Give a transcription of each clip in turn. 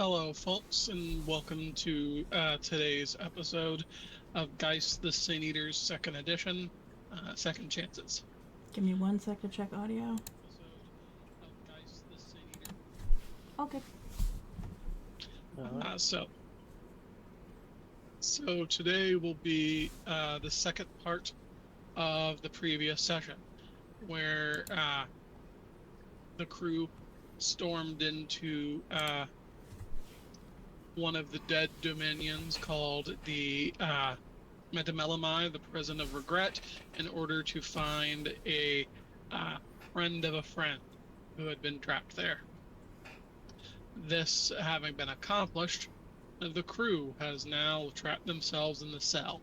Hello, folks, and welcome to today's episode of Geist the Sin Eater's second edition, Second Chances. Give me 1 sec to check audio. Episode of Geist the Sin Eater. Okay. Uh, so, so today will be the second part of the previous session, where the crew stormed into one of the dead dominions called the Metamelomai, the Prison of Regret, in order to find a friend of a friend who had been trapped there. This having been accomplished, the crew has now trapped themselves in the cell.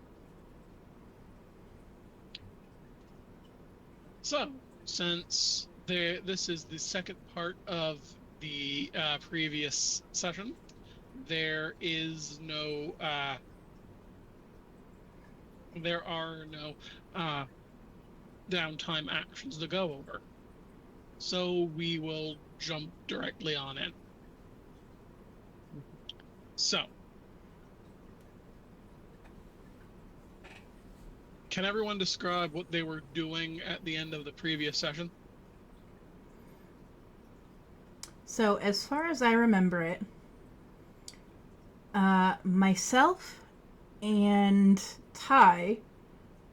So, since this is the second part of the previous session, there are no downtime actions to go over. So we will jump directly on in. So, can everyone describe what they were doing at the end of the previous session? So, as far as I remember it, myself and Ty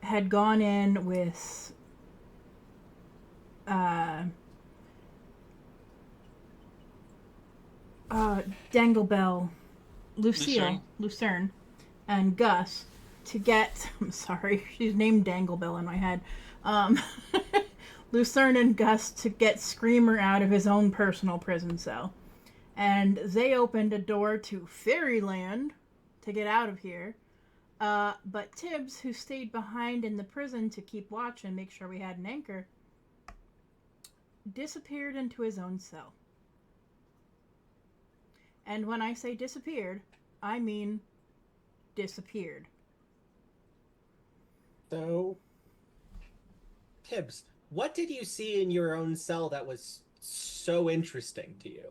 had gone in with Danglebell, Lucerne, and Gus to get. I'm sorry, she's named Danglebell in my head. Lucerne and Gus to get Screamer out of his own personal prison cell. And they opened a door to Fairyland to get out of here. But Tibbs, who stayed behind in the prison to keep watch and make sure we had an anchor, disappeared into his own cell. And when I say disappeared, I mean disappeared. So, Tibbs, what did you see in your own cell that was so interesting to you?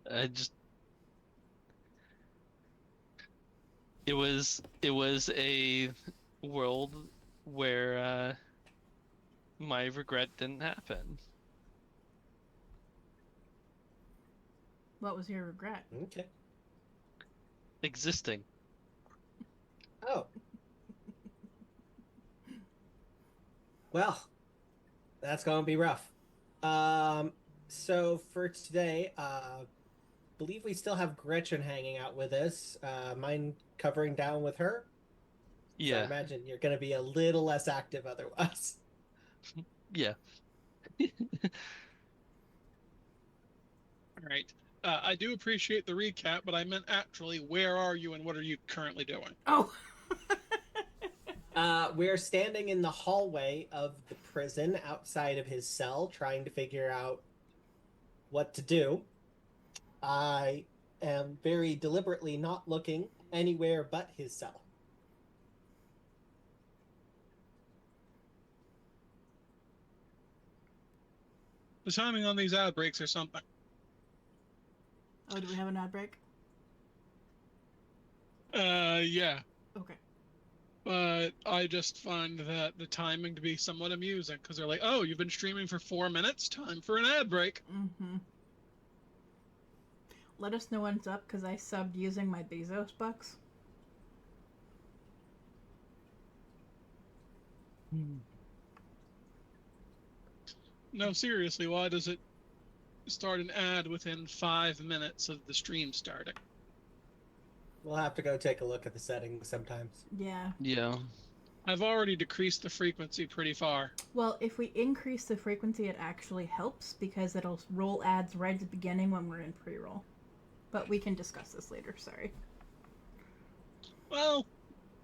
It was a world where my regret didn't happen. What was your regret? Okay. Existing. Oh. Well, that's gonna be rough. So for today, believe we still have Gretchen hanging out with us. Mind covering down with her? So I Yeah. imagine you're gonna be a little less active otherwise. Yeah. All right. I do appreciate the recap, but I meant actually, where are you and what are you currently doing? Oh. We're standing in the hallway of the prison outside of his cell, trying to figure out what to do. I am very deliberately not looking anywhere but his cell. The timing on these ad breaks or something. Oh, do we have an ad break? Yeah. Okay. But I just find that the timing to be somewhat amusing because they're like, oh, you've been streaming for 4 minutes? Time for an ad break. Mm-hmm. Let us know when it's up because I subbed using my Bezos bucks. No, seriously, why does it start an ad within 5 minutes of the stream starting? We'll have to go take a look at the settings sometimes. Yeah. Yeah. I've already decreased the frequency pretty far. Well, if we increase the frequency, it actually helps because it'll roll ads right at the beginning when we're in pre-roll. But we can discuss this later, sorry. Well,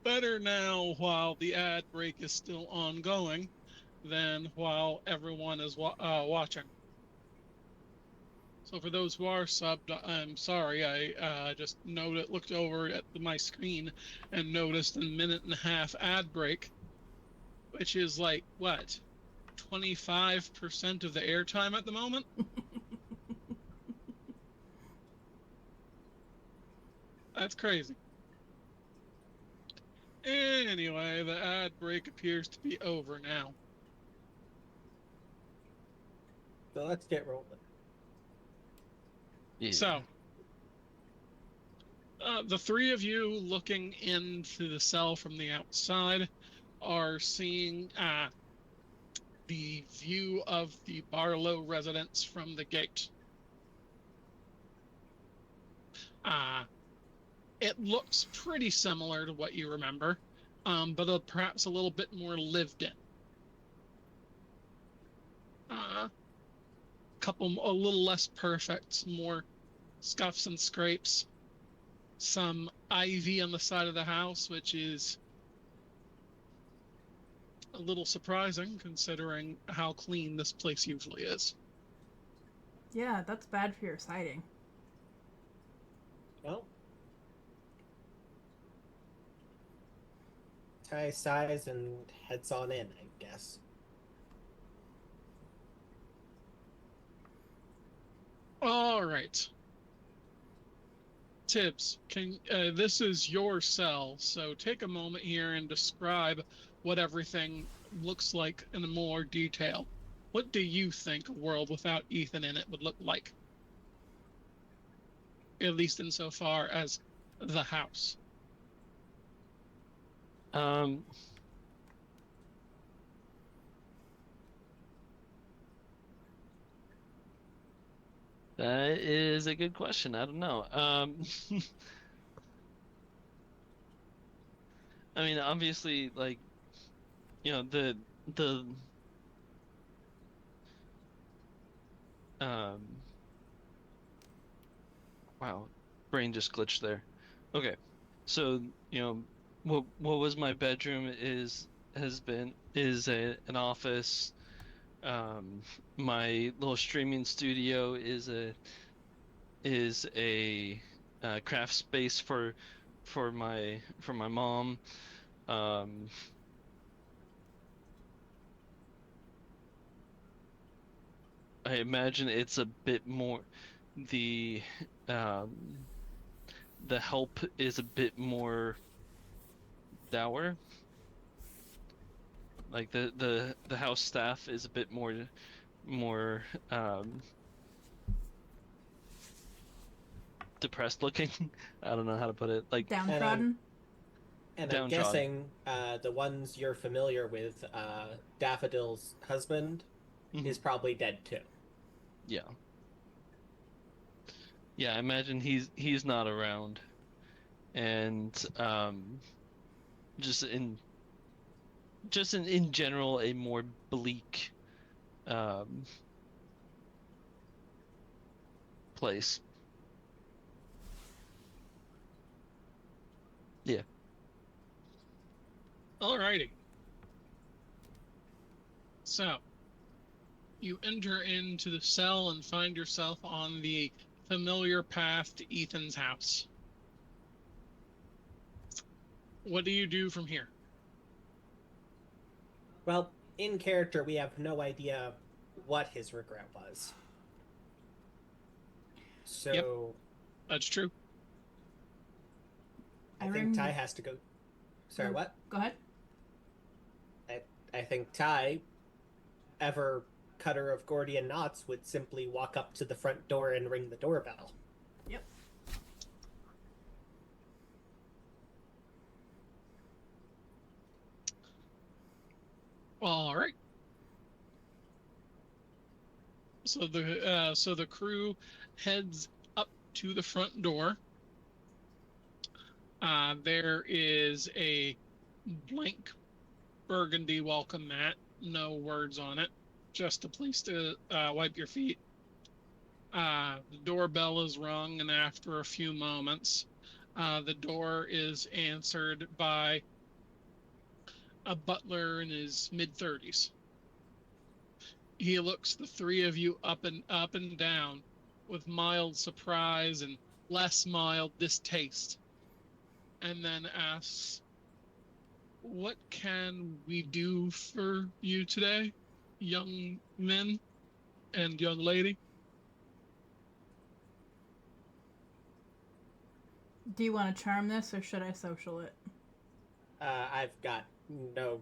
better now while the ad break is still ongoing than while everyone is watching. So for those who are subbed, I'm sorry. I just looked over at my screen and noticed a 1.5-minute ad break, which is like, what, 25% of the airtime at the moment? That's crazy. Anyway, the ad break appears to be over now. So let's get rolling. Yeah. So, the three of you looking into the cell from the outside are seeing the view of the Barlow residence from the gate. It looks pretty similar to what you remember, but perhaps a little bit more lived in. A little less perfect, more scuffs and scrapes. Some ivy on the side of the house, which is a little surprising considering how clean this place usually is. Yeah, that's bad for your sighting. Well, Ty sighs and heads on in, I guess. All right. Tibbs, this is your cell, so take a moment here and describe what everything looks like in more detail. What do you think a world without Ethan in it would look like? At least insofar as the house. Um. That is a good question. I don't know. I mean, obviously, like, the um. Wow, brain just glitched there. Okay, so what was my bedroom is an office. My little streaming studio is a craft space for my mom. Um, I imagine it's a bit more the um the help is a bit more dour. Like the house staff is a bit more depressed looking. I don't know how to put it. Like Downtrodden. And I'm downtrodden. guessing the ones you're familiar with, Daffodil's husband, Mhm. is probably dead too. Yeah. Yeah, I imagine he's not around. And just in general a more bleak um place. Yeah. Alrighty. So, you enter into the cell and find yourself on the familiar path to Ethan's house. What do you do from here? Well, in character, we have no idea what his regret was. So, That's true. I think Ty has to go. Sorry, what? Go ahead. I think Ty, ever cutter of Gordian knots, would simply walk up to the front door and ring the doorbell. Yep. All right. So the crew heads up to the front door. There is a blank burgundy welcome mat, no words on it, just a place to wipe your feet. The doorbell is rung, and after a few moments, the door is answered by a butler in his mid-30s. He looks the three of you up and down with mild surprise and less mild distaste, and then asks, "What can we do for you today, young men and young lady?" Do you want to charm this, or should I social it? I've got no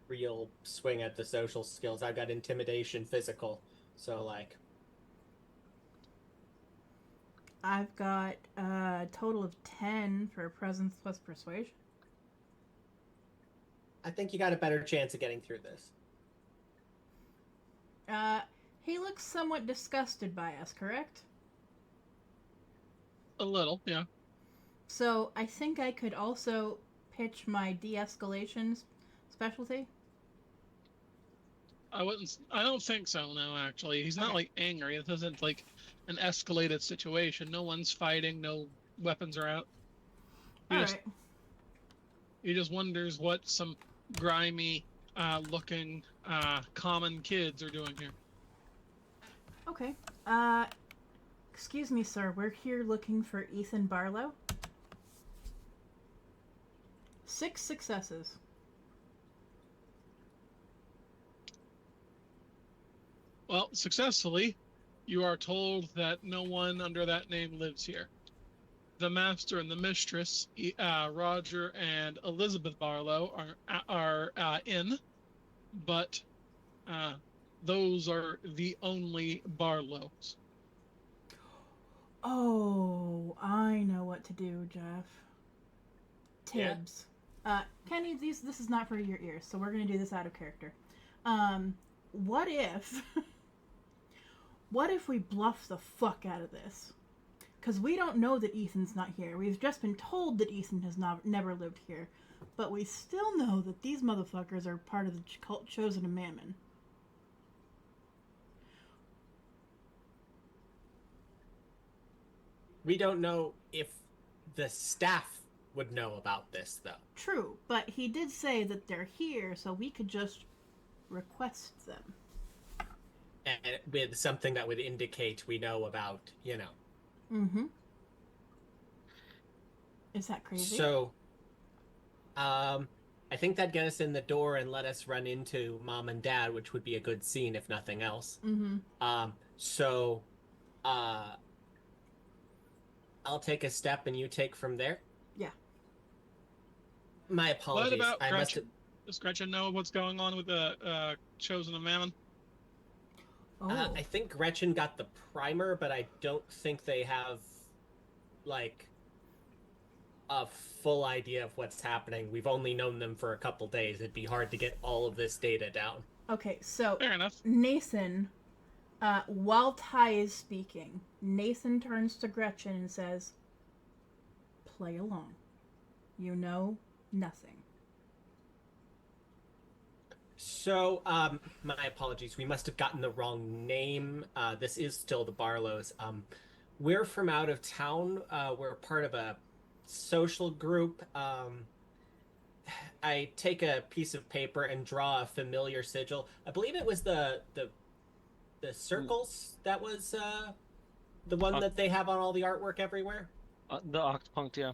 real swing at the social skills. I've got intimidation, physical. So, like, I've got a total of 10 for presence plus persuasion. I think you got a better chance of getting through this. He looks somewhat disgusted by us, correct? A little, yeah. So I think I could also pitch my de-escalation specialty. I don't think so. No, actually, he's not Okay. like angry. It isn't like an escalated situation. No one's fighting. No weapons are out. He All just right. he just wonders what some grimy looking common kids are doing here. Okay. Excuse me, sir. We're here looking for Ethan Barlow. 6 successes. Well, successfully, you are told that no one under that name lives here. The master and the mistress, Roger and Elizabeth Barlow, are in, but those are the only Barlows. Oh, I know what to do, Jeff. Yeah? Tibbs. Kenny, this is not for your ears, so we're gonna do this out of character. What if what if we bluff the fuck out of this? Because we don't know that Ethan's not here. We've just been told that Ethan has never lived here. But we still know that these motherfuckers are part of the cult chosen of Mammon. We don't know if the staff would know about this, though. True, but he did say that they're here, so we could just request them. And with something that would indicate we know about, Mm-hmm. Is that crazy? So, I think that'd get us in the door and let us run into Mom and Dad, which would be a good scene, if nothing else. Mm-hmm. So, I'll take a step and you take from there. Yeah. My apologies. What about I must Gretchen? Does Gretchen know what's going on with the Chosen of Mammon? Oh. I think Gretchen got the primer, but I don't think they have, like, a full idea of what's happening. We've only known them for a couple days. It'd be hard to get all of this data down. Okay, so Fair enough. Nathan, while Ty is speaking, Nathan turns to Gretchen and says, "Play along. You know nothing." So, my apologies. We must have gotten the wrong name. This is still the Barlows. We're from out of town. We're part of a social group. I take a piece of paper and draw a familiar sigil. I believe it was the circles that was the one that they have on all the artwork everywhere. The octopunct, yeah.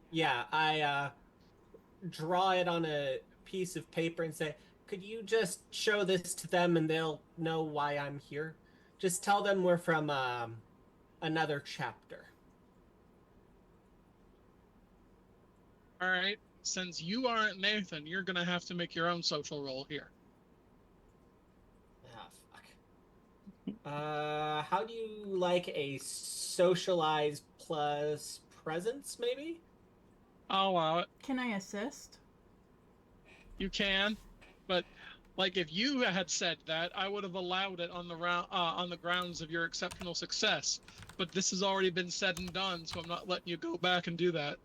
Yeah, I draw it on a piece of paper and say, "Could you just show this to them and they'll know why I'm here? Just tell them we're from another chapter." All right. Since you aren't Nathan, you're gonna have to make your own social role here. Ah, fuck. How do you like a socialize plus presence, maybe? I'll allow it. Can I assist? You can, but like if you had said that, I would have allowed it on the grounds of your exceptional success. But this has already been said and done, so I'm not letting you go back and do that.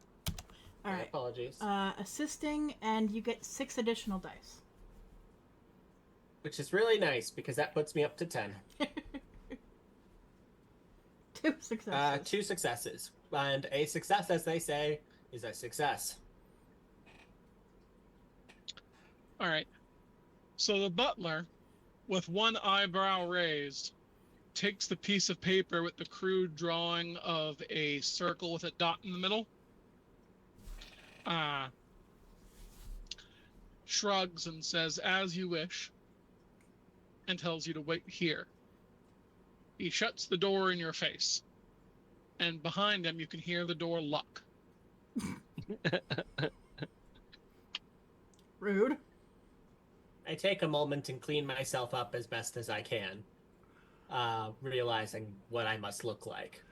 All My right. apologies. Assisting, and you get 6 additional dice. Which is really nice because that puts me up to 10. 2 successes. 2 successes. And a success, as they say, is a success. All right. So the butler, with one eyebrow raised, takes the piece of paper with the crude drawing of a circle with a dot in the middle, shrugs and says, "As you wish," and tells you to wait here. He shuts the door in your face. and behind him you can hear the door lock. Rude. I take a moment and clean myself up as best as I can, realizing what I must look like.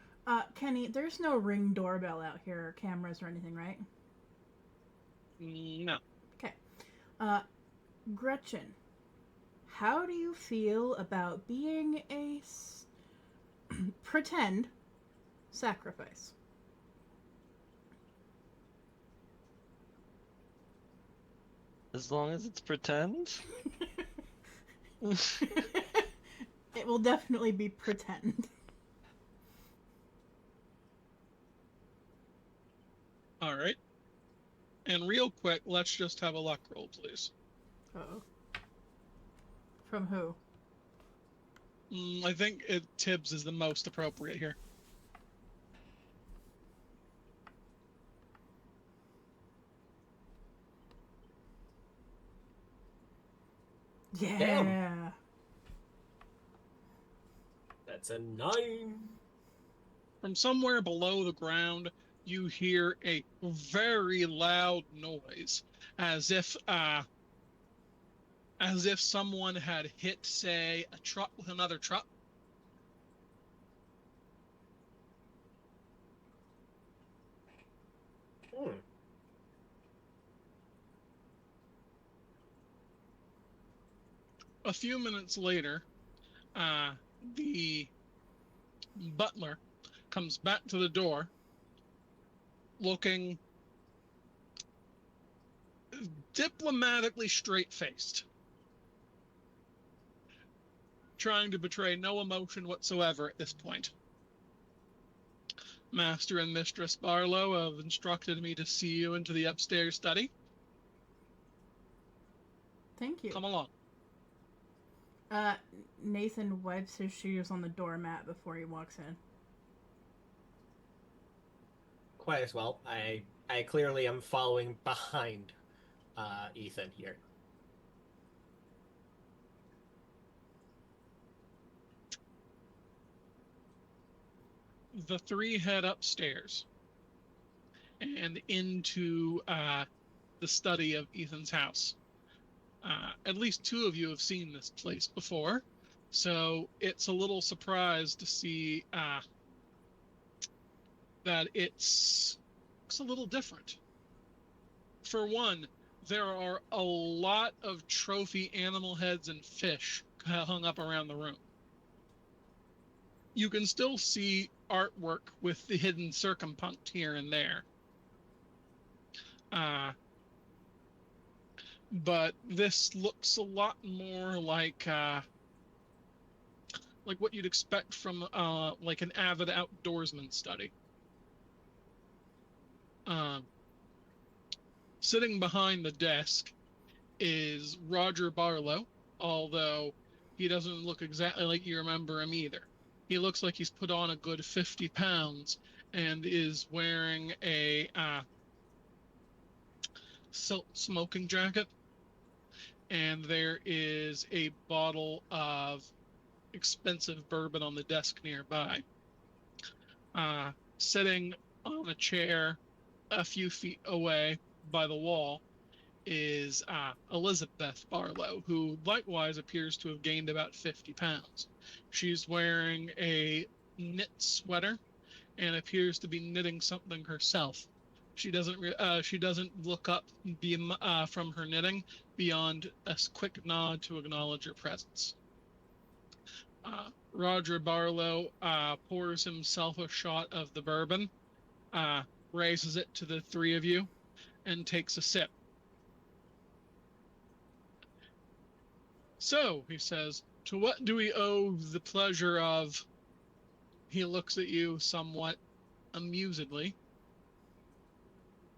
Kenny, there's no Ring doorbell out here, or cameras or anything, right? No. Okay. Gretchen, how do you feel about being a pretend sacrifice? As long as it's pretend. It will definitely be pretend. All right. And real quick, let's just have a luck roll, please. Uh-oh. From who? I think Tibbs is the most appropriate here. Yeah. Damn. That's a 9. From somewhere below the ground, you hear a very loud noise, as if someone had hit, say, a truck with another truck. A few minutes later, the butler comes back to the door, looking diplomatically straight-faced, trying to betray no emotion whatsoever at this point. Master and Mistress Barlow have instructed me to see you into the upstairs study. Thank you. Come along. Nathan wipes his shoes on the doormat before he walks in. Quite as well. I clearly am following behind Ethan here. The three head upstairs and into the study of Ethan's house. At least two of you have seen this place before, so it's a little surprised to see that it's a little different. For one, there are a lot of trophy animal heads and fish hung up around the room. You can still see artwork with the hidden circumpunct here and there. But this looks a lot more like what you'd expect from like an avid outdoorsman study. Sitting behind the desk is Roger Barlow, although he doesn't look exactly like you remember him either. He looks like he's put on a good 50 pounds and is wearing a silk smoking jacket. And there is a bottle of expensive bourbon on the desk nearby. Sitting on a chair a few feet away by the wall is Elizabeth Barlow, who likewise appears to have gained about 50 pounds. She's wearing a knit sweater and appears to be knitting something herself. She doesn't look up from her knitting beyond a quick nod to acknowledge your presence. Roger Barlow pours himself a shot of the bourbon, raises it to the three of you, and takes a sip. So, he says, to what do we owe the pleasure of... He looks at you somewhat amusedly.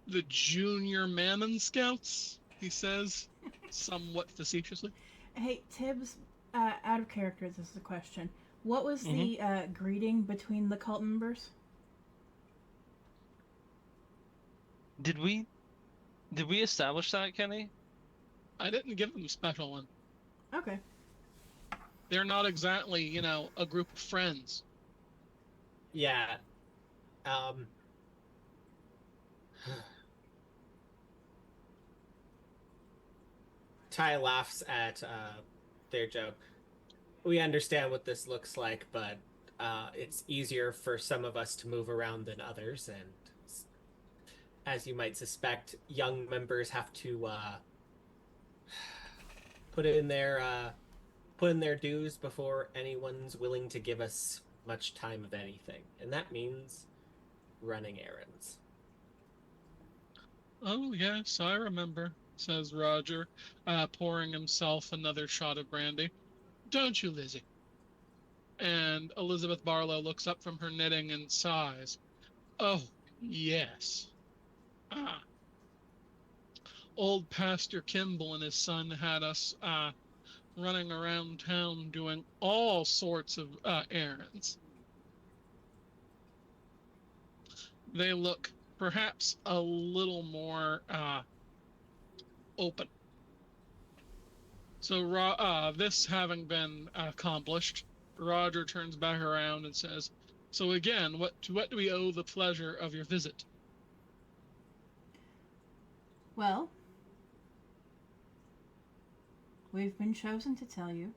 The Junior Mammon Scouts, he says, somewhat facetiously. Hey, Tibbs, out of character, this is a question. What was the greeting between the cult members? Did we establish that, Kenny? I didn't give them a special one. Okay. They're not exactly, a group of friends. Yeah. Um, Ty laughs at their joke. We understand what this looks like, but it's easier for some of us to move around than others, and as you might suspect, young members have to put in their put in their dues before anyone's willing to give us much time of anything, and that means running errands. Oh, yes, I remember, says Roger, pouring himself another shot of brandy. Don't you, Lizzie? And Elizabeth Barlow looks up from her knitting and sighs. Oh, yes. Ah, old Pastor Kimball and his son had us running around town doing all sorts of errands. They look perhaps a little more open. So, this having been accomplished, Roger turns back around and says, "So again, what do we owe the pleasure of your visit?" Well, we've been chosen to tell you.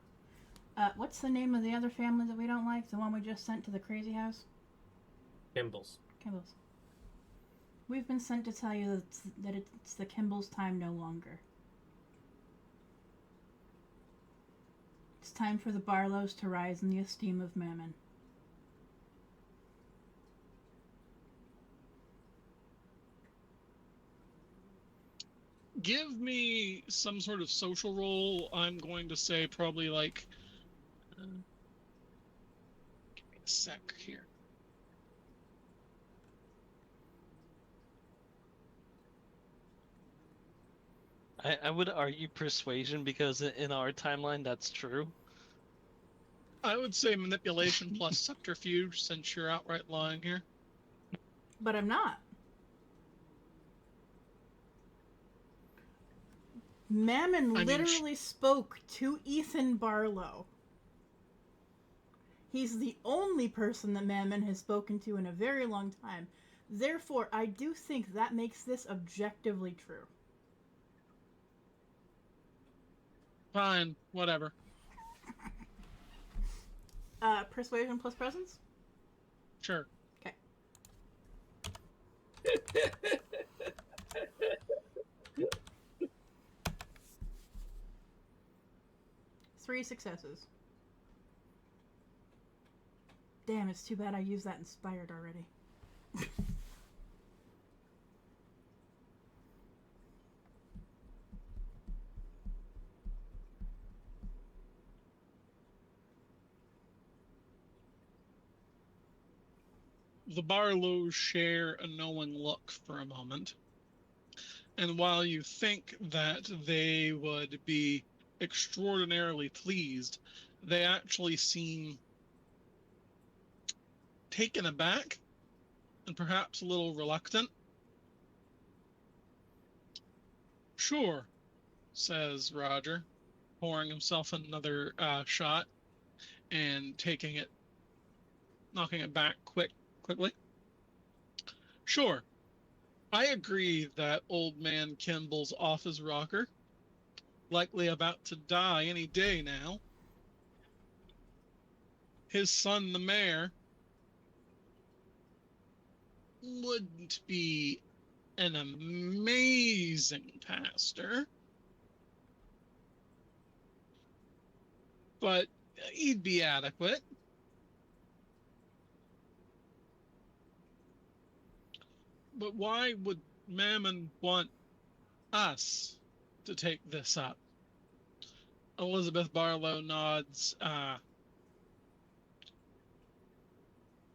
What's the name of the other family that we don't like? The one we just sent to the crazy house? Kimball's. Kimball's. We've been sent to tell you that it's the Kimball's time no longer. It's time for the Barlows to rise in the esteem of Mammon. Give me some sort of social role. I'm going to say probably like. Give me a sec here. I would argue persuasion because in our timeline that's true. I would say manipulation plus subterfuge since you're outright lying here. But I'm not. Mammon literally spoke to Ethan Barlow. He's the only person that Mammon has spoken to in a very long time. Therefore, I do think that makes this objectively true. Fine, whatever. Persuasion plus presence? Sure. Okay. 3 successes. Damn, it's too bad I used that inspired already. The Barlows share a knowing look for a moment. And while you think that they would be extraordinarily pleased, they actually seem taken aback and perhaps a little reluctant. Sure, says Roger, pouring himself another shot and knocking it back quickly. Sure, I agree that old man Kimball's off his rocker, likely about to die any day now. His son, the mayor, wouldn't be an amazing pastor, but he'd be adequate. But why would Mammon want us to take this up? Elizabeth Barlow nods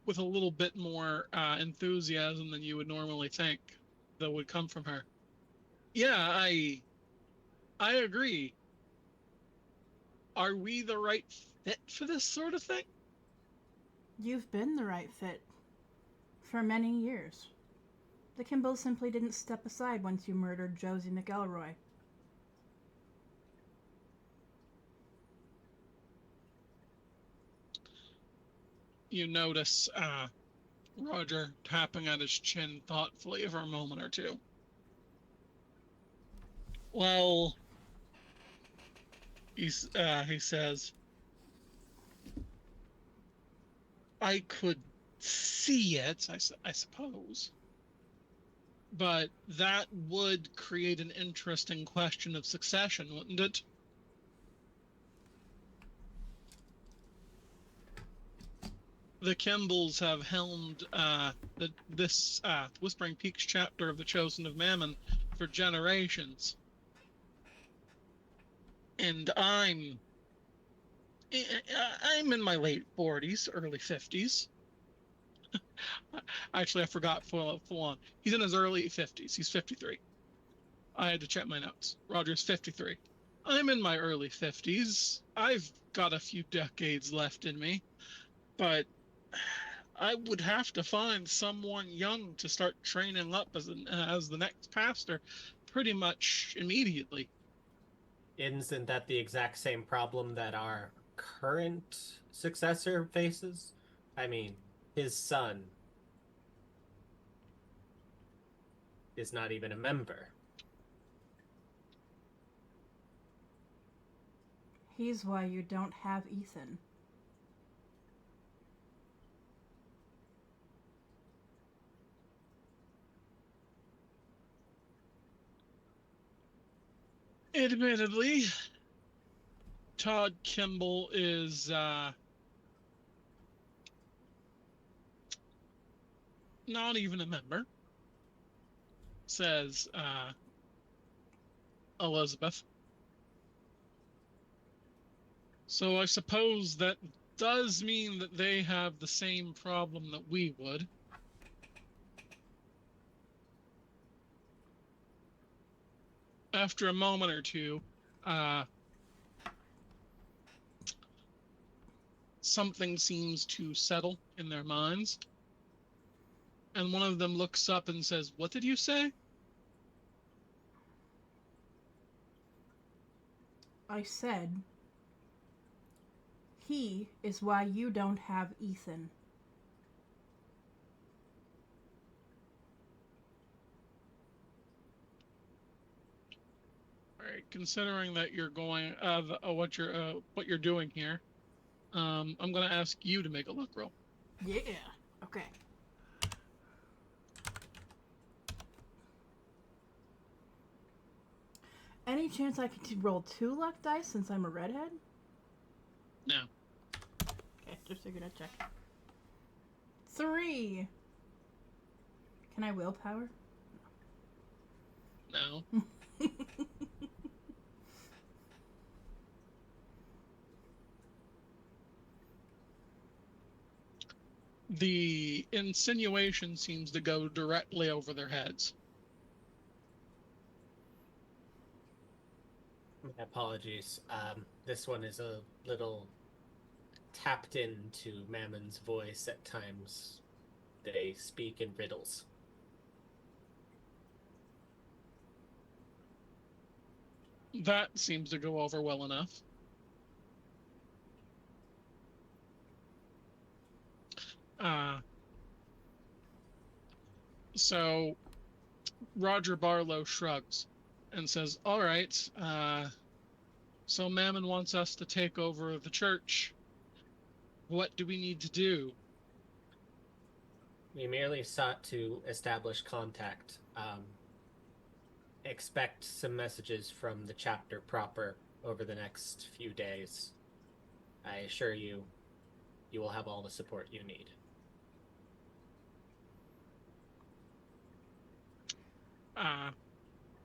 with a little bit more enthusiasm than you would normally think that would come from her. Yeah, I agree. Are we the right fit for this sort of thing? You've been the right fit. For many years. The Kimballs simply didn't step aside once you murdered Josie McElroy. You notice Roger, tapping at his chin thoughtfully for a moment or two. Well, he says, I could see it, I suppose. But that would create an interesting question of succession, wouldn't it? The Kimballs have helmed this Whispering Peaks chapter of the Chosen of Mammon for generations. And I'm in my late 40s, early 50s. Actually, I forgot full on. He's in his early 50s. He's 53. I had to check my notes. Roger's 53. I'm in my early 50s. I've got a few decades left in me, but I would have to find someone young to start training up as the next pastor pretty much immediately. Isn't that the exact same problem that our current successor faces? I mean, his son is not even a member. He's why you don't have Ethan. Admittedly, Todd Kimball is not even a member, says Elizabeth. So I suppose that does mean that they have the same problem that we would. After a moment or two, something seems to settle in their minds. And one of them looks up and says, "What did you say?" I said, he is why you don't have Ethan. All right, considering that you're going what you're doing here, I'm going to ask you to make a luck roll. Yeah. Okay. Any chance I could roll 2 luck dice since I'm a redhead? No. Okay, just gonna check. 3. Can I willpower? No. The insinuation seems to go directly over their heads. My apologies. This one is a little tapped into Mammon's voice at times. They speak in riddles. That seems to go over well enough. So Roger Barlow shrugs and says, "All right, so Mammon wants us to take over the church. What do we need to do?" We merely sought to establish contact. Expect some messages from the chapter proper over the next few days. I assure you, you will have all the support you need.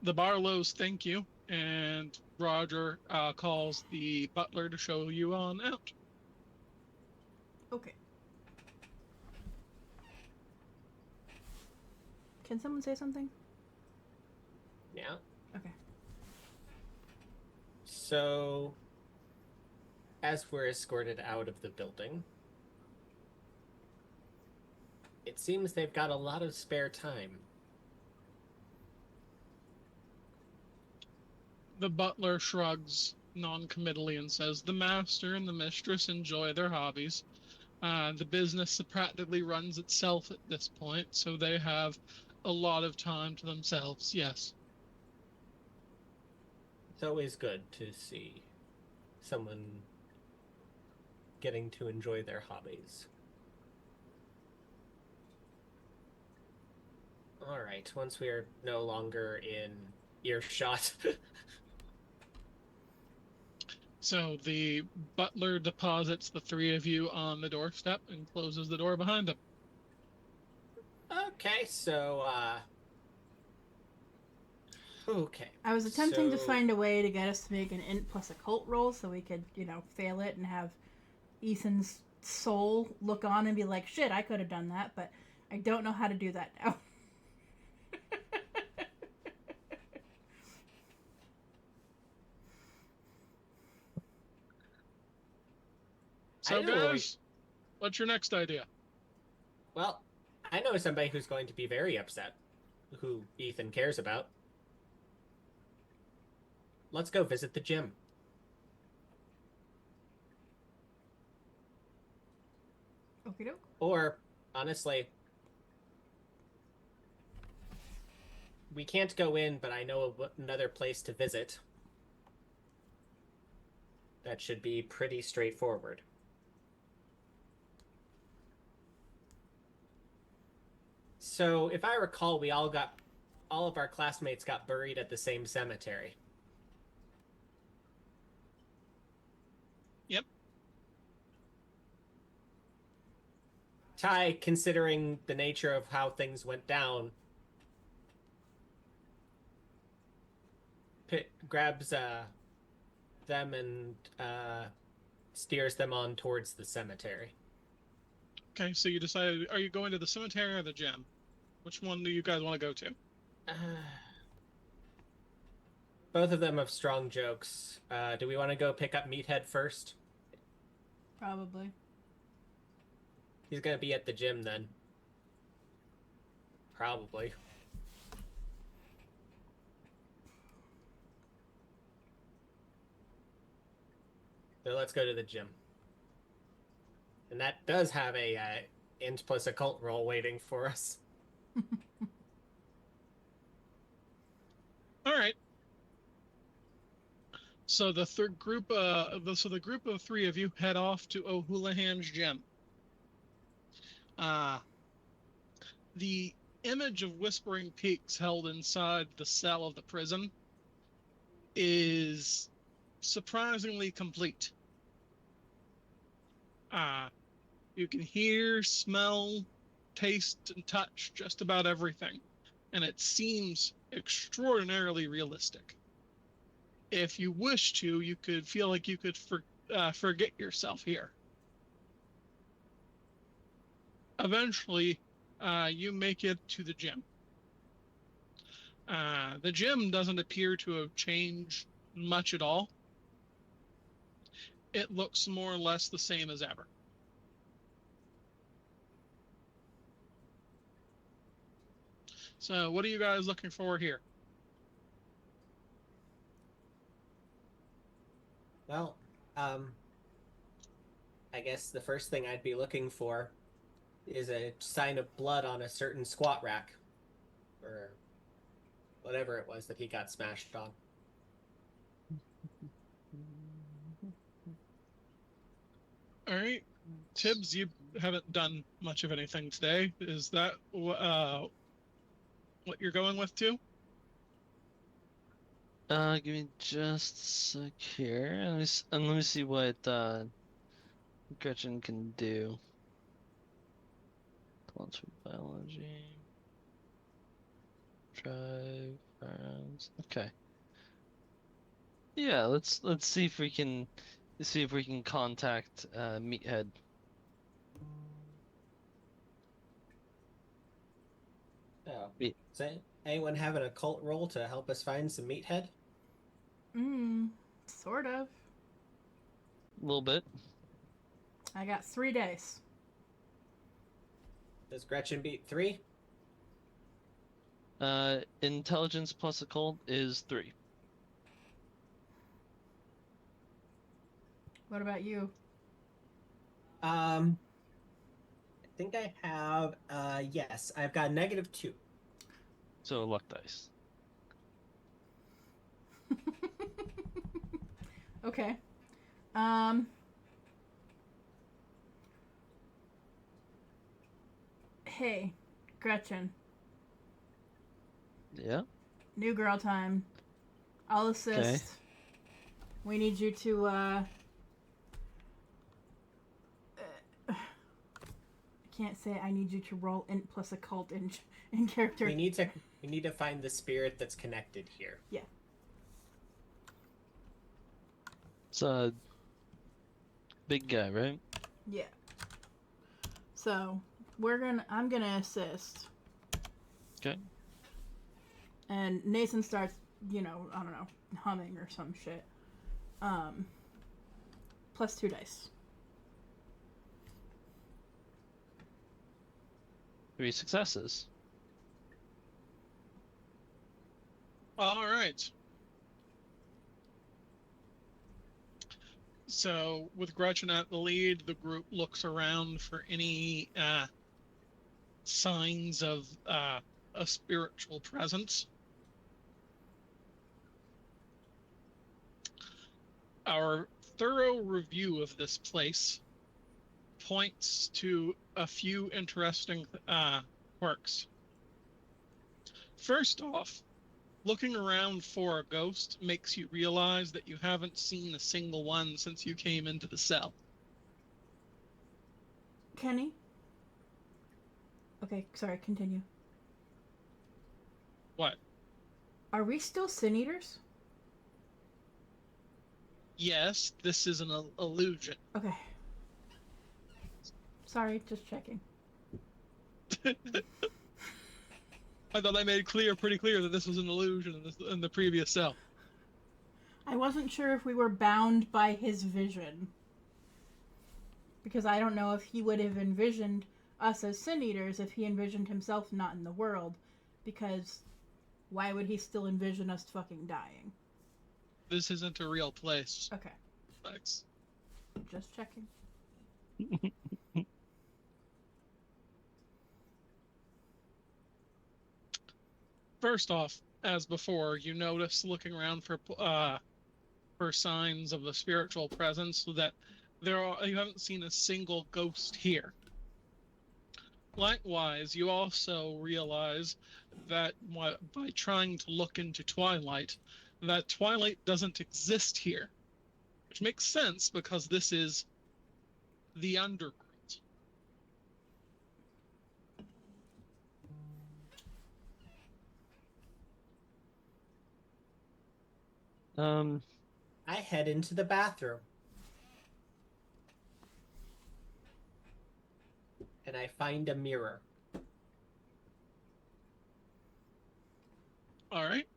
The Barlows thank you, and Roger calls the butler to show you on out. Okay. Can someone say something? Yeah? Okay. So, as we're escorted out of the building, it seems they've got a lot of spare time. The butler shrugs non-committally and says, "The master and the mistress enjoy their hobbies. The business practically runs itself at this point, so they have a lot of time to themselves. Yes. It's always good to see someone getting to enjoy their hobbies. All right, once we are no longer in earshot. So the butler deposits the three of you on the doorstep and closes the door behind them. Okay, so okay. I was attempting to So find a way to get us to make an int plus occult roll so we could, fail it and have Ethan's soul look on and be like, shit, I could have done that, but I don't know how to do that now. So, I know guys, what's your next idea? well, I know somebody who's going to be very upset, who Ethan cares about. Let's go visit the gym. Okie doke. Or, honestly, we can't go in, but I know another place to visit. That should be pretty straightforward. So, if I recall, all of our classmates got buried at the same cemetery. Yep. Ty, considering the nature of how things went down, grabs them and steers them on towards the cemetery. Okay, so you decided, are you going to the cemetery or the gym? Which one do you guys want to go to? Both of them have strong jokes. Do we want to go pick up Meathead first? Probably. He's gonna be at the gym then. Probably. So let's go to the gym. And that does have a int plus occult roll waiting for us. All right. So the third group, the group of three of you head off to O'Houlihan's gym. The image of Whispering Peaks held inside the cell of the prison is surprisingly complete. You can hear, smell, taste, and touch just about everything, and it seems extraordinarily realistic. If you wish to, you could feel like you could forget yourself here. Eventually, you make it to the gym. The gym doesn't appear to have changed much at all. It looks more or less the same as ever. So, what are you guys looking for here? Well, I guess the first thing I'd be looking for is a sign of blood on a certain squat rack. Or whatever it was that he got smashed on. All right. Tibbs, you haven't done much of anything today. Is that what you're going with too? Give me just a sec here. Let me see what Gretchen can do. Plants for biology. Drive, friends. Okay. Yeah, let's see if we can contact Meathead. Oh. Me- Does anyone have an occult roll to help us find some Meathead? Sort of. A little bit. I got 3 dice. Does Gretchen beat 3? Intelligence plus occult is 3. What about you? think I have, yes, I've got -2. So luck dice. Okay. Hey, Gretchen. Yeah. New girl time. I'll assist. Okay. We need you to, I can't say I need you to roll int plus occult in character. We need to find the spirit that's connected here. Yeah. It's a big guy, right? Yeah. So I'm gonna assist. Okay. And Nathan starts, I don't know, humming or some shit. Plus 2 dice. 3 successes. All right. So, with Gretchen at the lead, the group looks around for any signs of a spiritual presence. Our thorough review of this place points to a few interesting quirks. First off, looking around for a ghost makes you realize that you haven't seen a single one since you came into the cell. Kenny? Okay, sorry, continue. What? Are we still sin eaters? Yes, this is an illusion. Okay. Sorry, just checking. I thought I made pretty clear that this was an illusion in the previous cell. I wasn't sure if we were bound by his vision. Because I don't know if he would have envisioned us as sin eaters if he envisioned himself not in the world. Because why would he still envision us fucking dying? This isn't a real place. Okay. Thanks. Just checking. First off, as before, you notice looking around for signs of a spiritual presence that you haven't seen a single ghost here. Likewise, you also realize that by trying to look into Twilight, that Twilight doesn't exist here, which makes sense because this is the underworld. I head into the bathroom. And I find a mirror. All right.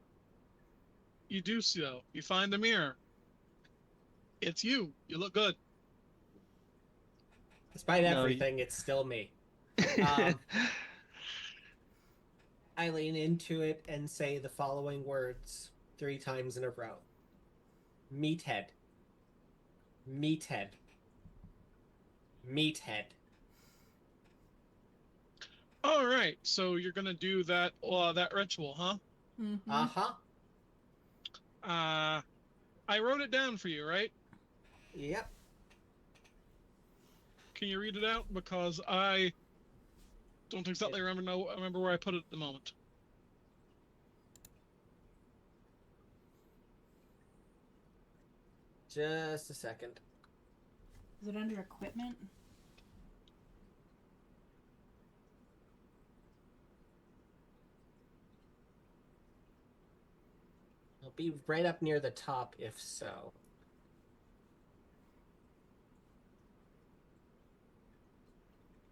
You do so. You find the mirror. It's you. You look good. Despite everything, it's still me. I lean into it and say the following words 3 times in a row. Meathead. Meathead. Meathead. All right. So you're gonna do that ritual, huh? Mm-hmm. Uh-huh. I wrote it down for you, right? Yep. Can you read it out? Because I don't exactly remember where I put it at the moment. Just a second. Is it under equipment? It'll be right up near the top if so.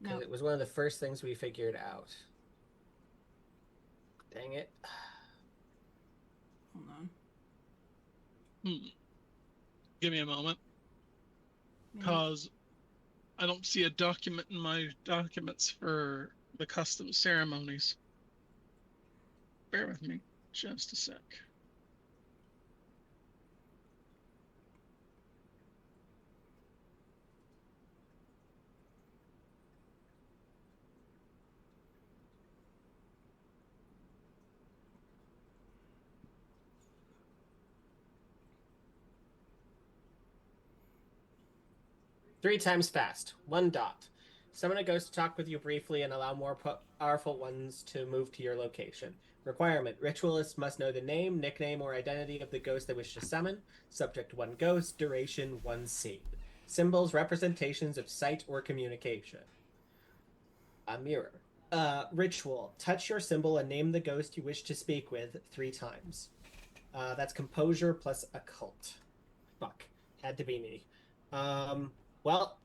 Because it was one of the first things we figured out. Dang it. Hold on. Give me a moment. Because I don't see a document in my documents for the custom ceremonies. Bear with me just a sec. 3 times fast. 1 dot. Summon a ghost to talk with you briefly and allow more powerful ones to move to your location. Requirement: ritualists must know the name, nickname, or identity of the ghost they wish to summon. Subject: 1 ghost. Duration: 1 scene. Symbols: representations of sight or communication. A mirror. Ritual: touch your symbol and name the ghost you wish to speak with 3 times. That's composure plus occult. Fuck. Had to be me. Well,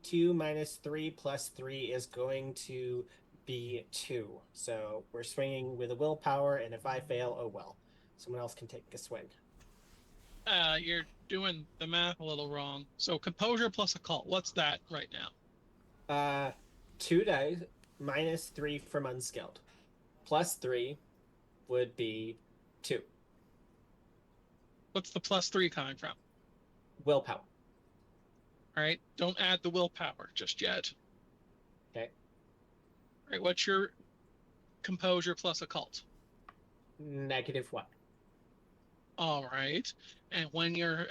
2 minus 3 plus 3 is going to be 2. So we're swinging with a willpower, and if I fail, oh well. Someone else can take a swing. You're doing the math a little wrong. So composure plus occult. What's that right now? 2 dice minus 3 from unskilled. Plus 3 would be 2. What's the plus 3 coming from? Willpower. All right. Don't add the willpower just yet. Okay. All right. What's your composure plus occult? -1. All right. And when your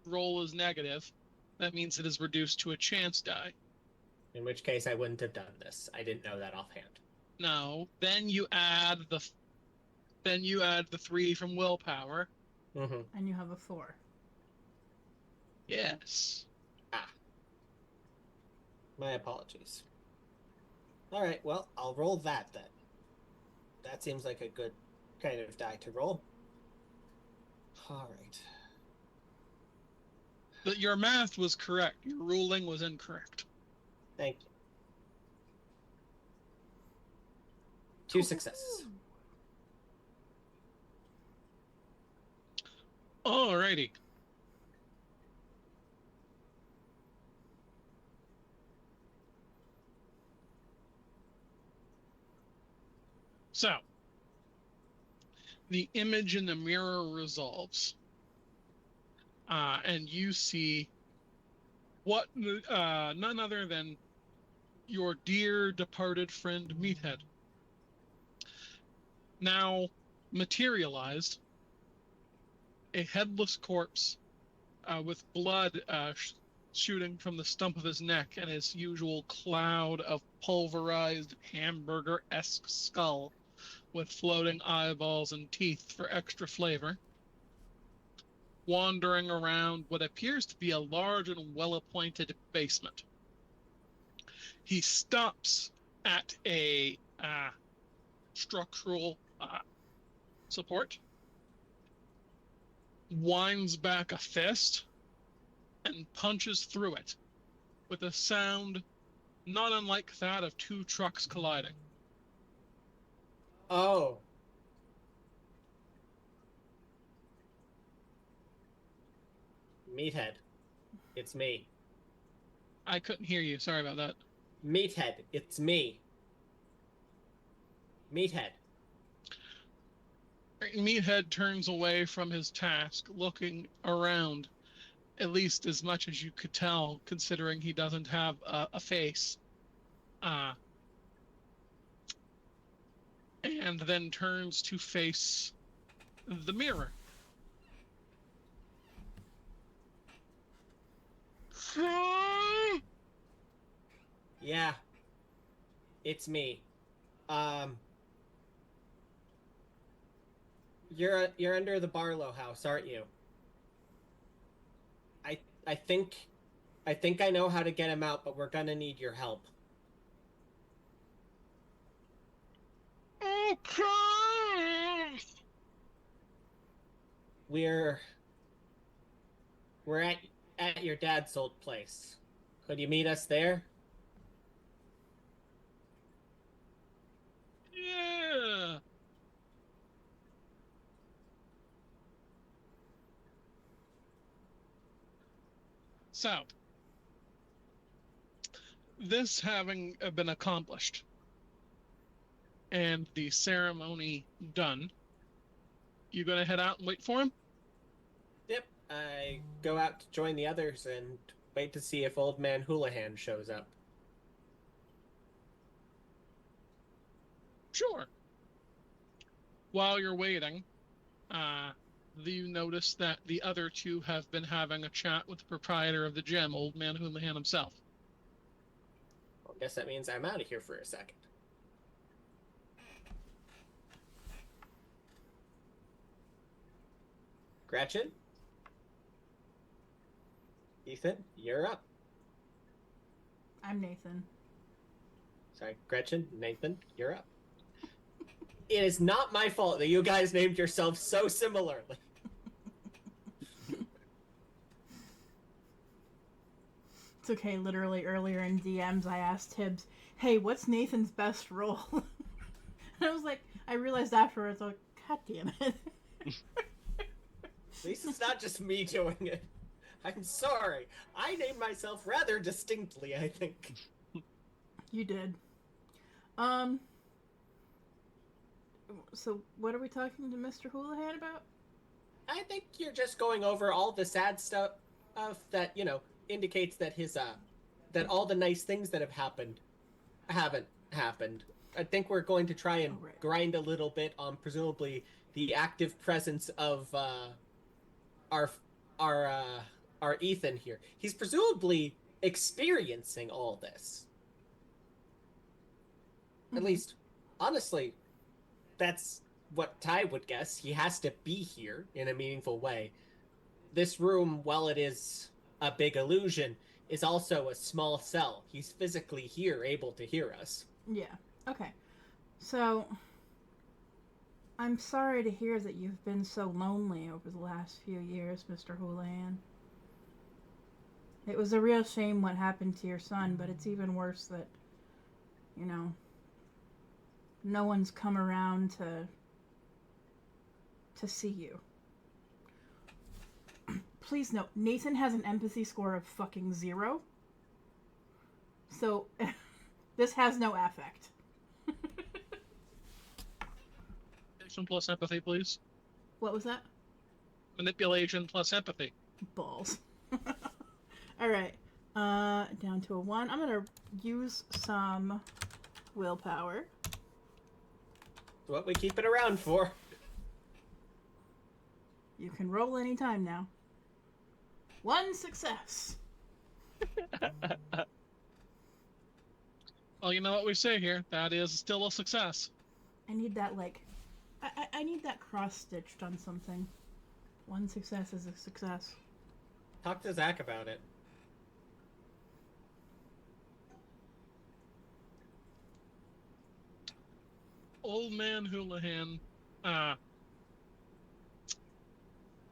roll is negative, that means it is reduced to a chance die. In which case, I wouldn't have done this. I didn't know that offhand. No. Then you add the 3 from willpower. Mm-hmm. And you have a 4. Yes. My apologies. All right, well, I'll roll that then. That seems like a good kind of die to roll. All right. But your math was correct. Your ruling was incorrect. Thank you. 2 successes. Alrighty. So, the image in the mirror resolves. And you see what none other than your dear departed friend Meathead. Now materialized, a headless corpse with blood shooting from the stump of his neck and his usual cloud of pulverized hamburger-esque skull with floating eyeballs and teeth for extra flavor, wandering around what appears to be a large and well-appointed basement. He stops at a structural support, winds back a fist, and punches through it with a sound not unlike that of 2 trucks colliding. Oh. Meathead. It's me. I couldn't hear you. Sorry about that. Meathead. It's me. Meathead. Meathead turns away from his task, looking around, at least as much as you could tell, considering he doesn't have a face. And then turns to face the mirror. Yeah. It's me. You're under the Barlow house, aren't you? I think I know how to get him out, but we're gonna need your help. Okay. We're at your dad's old place. Could you meet us there? Yeah. So, this having been accomplished and the ceremony done, you gonna head out and wait for him? Yep. I go out to join the others and wait to see if Old Man Houlihan shows up. Sure. While you're waiting, you notice that the other two have been having a chat with the proprietor of the gym, Old Man Houlihan himself. Well, I guess that means I'm out of here for a second. Gretchen? Ethan, you're up. I'm Nathan. Sorry, Gretchen, Nathan, you're up. It is not my fault that you guys named yourselves so similarly. It's okay, literally earlier in DMs I asked Tibbs, hey, what's Nathan's best role? And I was like, I realized afterwards, like, god damn it. At least it's not just me doing it. I'm sorry. I named myself rather distinctly, I think. You did. So what are we talking to Mr. Houlihan about? I think you're just going over all the sad stuff that, indicates that that all the nice things that have happened haven't happened. I think we're going to try and grind a little bit on presumably the active presence of our Ethan here. He's presumably experiencing all this. At least, honestly, that's what Ty would guess. He has to be here in a meaningful way. This room, while it is a big illusion, is also a small cell. He's physically here, able to hear us. Yeah. Okay. So, I'm sorry to hear that you've been so lonely over the last few years, Mr. Houlihan. It was a real shame what happened to your son, but it's even worse that, no one's come around to see you. Please note, Nathan has an empathy score of fucking 0. So, this has no affect. Manipulation plus empathy, please. What was that? Manipulation plus empathy. Balls. Alright. Down to a 1. I'm gonna use some willpower. What we keep it around for. You can roll anytime now. 1 success. Well, you know what we say here. That is still a success. I need that, I need that cross-stitched on something. 1 success is a success. Talk to Zach about it. Old Man Houlihan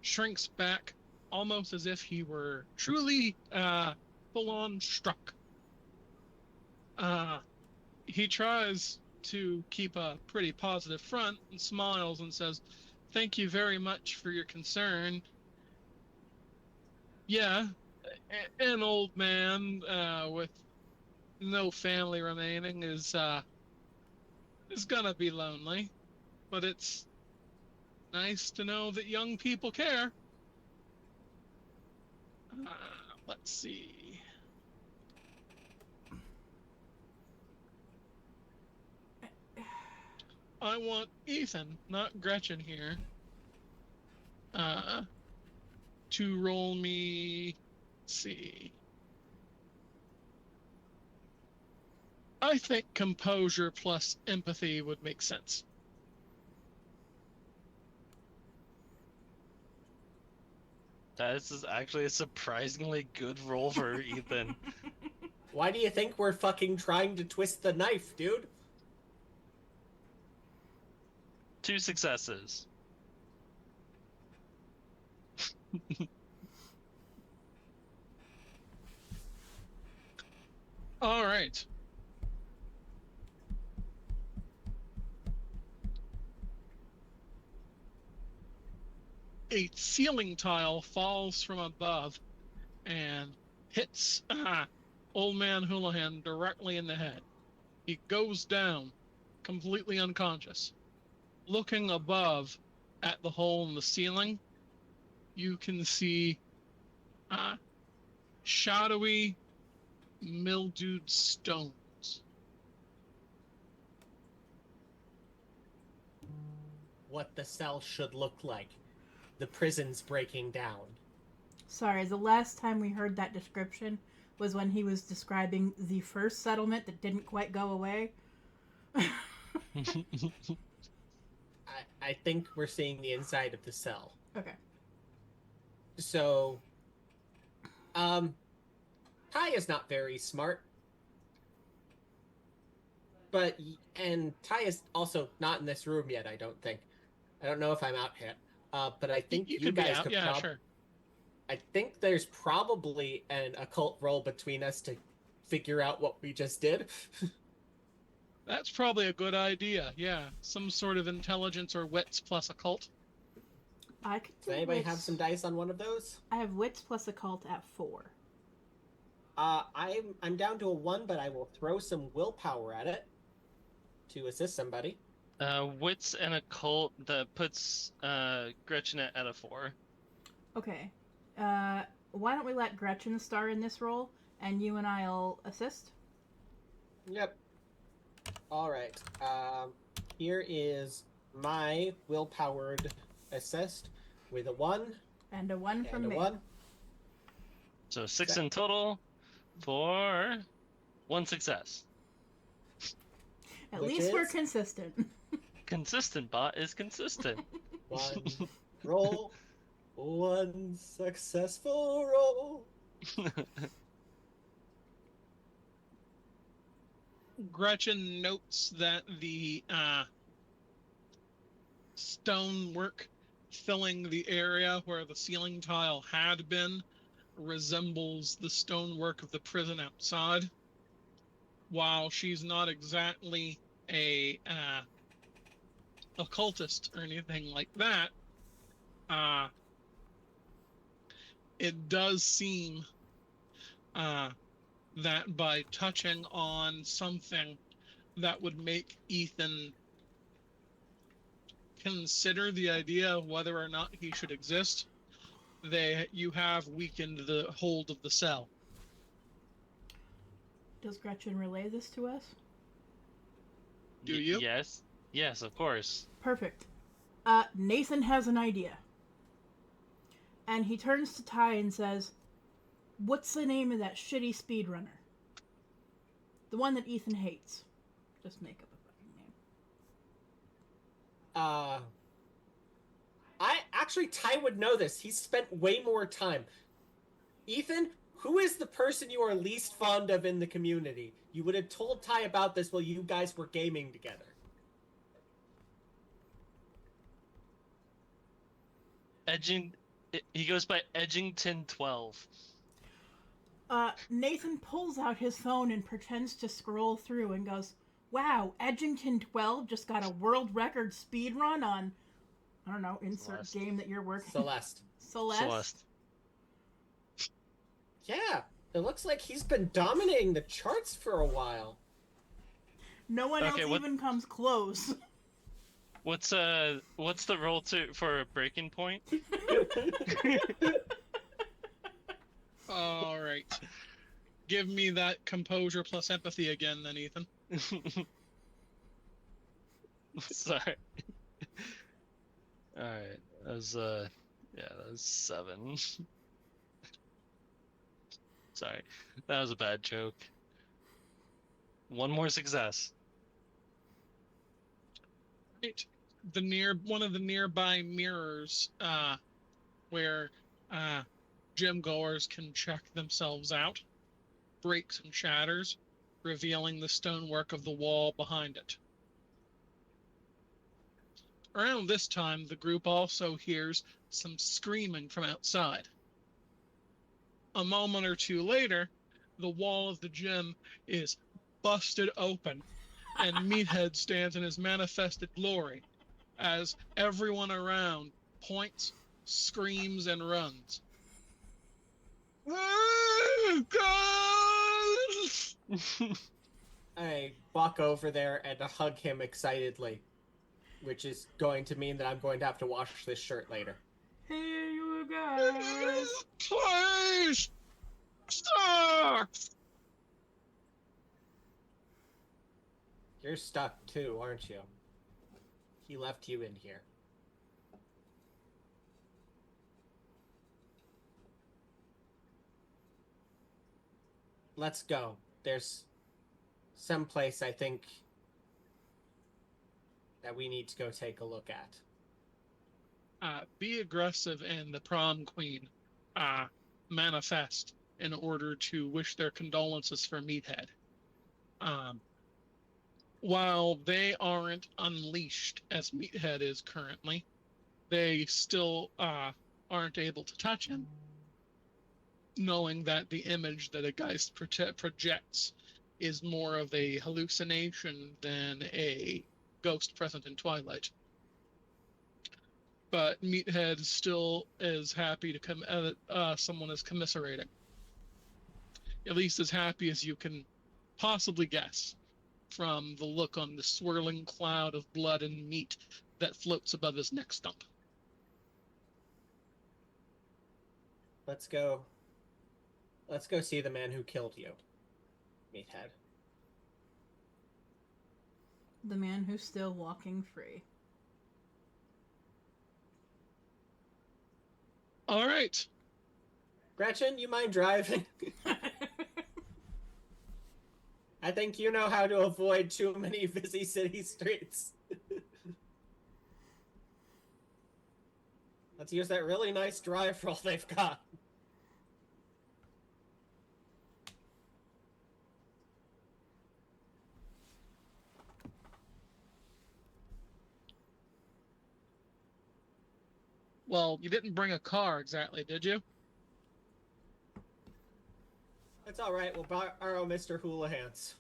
shrinks back almost as if he were truly full-on struck. He tries to keep a pretty positive front and smiles and says, "Thank you very much for your concern. Yeah, an old man with no family remaining is gonna be lonely, but it's nice to know that young people care." Let's see. I want Ethan, not Gretchen here, to roll me. Let's see. I think composure plus empathy would make sense. This is actually a surprisingly good roll for Ethan. Why do you think we're fucking trying to twist the knife, dude? 2 successes. All right. A ceiling tile falls from above and hits Old Man Houlihan directly in the head. He goes down, completely unconscious. Looking above at the hole in the ceiling, you can see shadowy, mildewed stones. What the cell should look like. the prison's breaking down. Sorry, the last time we heard that description was when he was describing the first settlement that didn't quite go away. I think we're seeing the inside of the cell. Okay. So, Ty is not very smart. And Ty is also not in this room yet, I don't think. I don't know if I'm out yet. But I think you could be guys out. could Yeah, sure. I think there's probably an occult roll between us to figure out what we just did. That's probably a good idea. Yeah, some sort of intelligence or wits plus occult. I could do Does anybody wits. have some dice on one of those? I have wits plus occult at 4. I'm down to a 1, but I will throw some willpower at it to assist somebody. Wits and occult that puts Gretchen at a 4. Okay. Why don't we let Gretchen star in this role, and you and I'll assist? Yep. All right. Here is my will-powered assist with a 1 And a 1 from and a me. 1. So 6 in total for 1 success. At Which least we're is? consistent. Consistent bot is consistent. 1 roll. 1 successful roll. Gretchen notes that the stonework filling the area where the ceiling tile had been resembles the stonework of the prison outside. While she's not exactly a occultist or anything like that, it does seem that by touching on something that would make Ethan consider the idea of whether or not he should exist, you have weakened the hold of the cell. Does Gretchen relay this to us? Do you? Yes. Yes, of course. Perfect. Nathan has an idea. And he turns to Ty and says, "What's the name of that shitty speedrunner? The one that Ethan hates. Just make up a fucking name." Ty would know this. He's spent way more time. Ethan, who is the person you are least fond of in the community? You would have told Ty about this while you guys were gaming together. He goes by Edgington 12. Nathan pulls out his phone and pretends to scroll through and goes, "Wow, Edgington 12 just got a world record speed run on, I don't know, insert Celeste. game that you're working." Celeste. Celeste. Yeah, it looks like he's been dominating the charts for a while. No one else even comes close. What's the roll for a breaking point? All right. Give me that composure plus empathy again, then, Ethan. Sorry. All right. That was that was 7. Sorry, that was a bad joke. 1 more success. Right. One of the nearby mirrors, where gym goers can check themselves out, breaks and shatters, revealing the stonework of the wall behind it. Around this time, the group also hears some screaming from outside. A moment or two later, the wall of the gym is busted open, and Meathead stands in his manifested glory as everyone around points, screams, and runs. I walk over there and hug him excitedly, which is going to mean that I'm going to have to wash this shirt later. Hey, you guys. Please stop! You're stuck too, aren't you? He left you in here. let's go. There's someplace I think that we need to go take a look at. Be aggressive and the prom queen manifest in order to wish their condolences for Meathead. Um, while they aren't unleashed as Meathead is currently, they still aren't able to touch him, knowing that the image that a Geist projects is more of a hallucination than a ghost present in Twilight. But Meathead still is happy to come. Someone is commiserating, at least as happy as you can possibly guess from the look on the swirling cloud of blood and meat that floats above his neck stump. Let's go. Let's go see the man who killed you, Meathead. The man who's still walking free. All right. Gretchen, you mind driving? I think you know how to avoid too many busy city streets. Let's use that really nice drive roll they've got. Well, you didn't bring a car exactly, did you? It's all right. We'll borrow Mr. Houlihan's.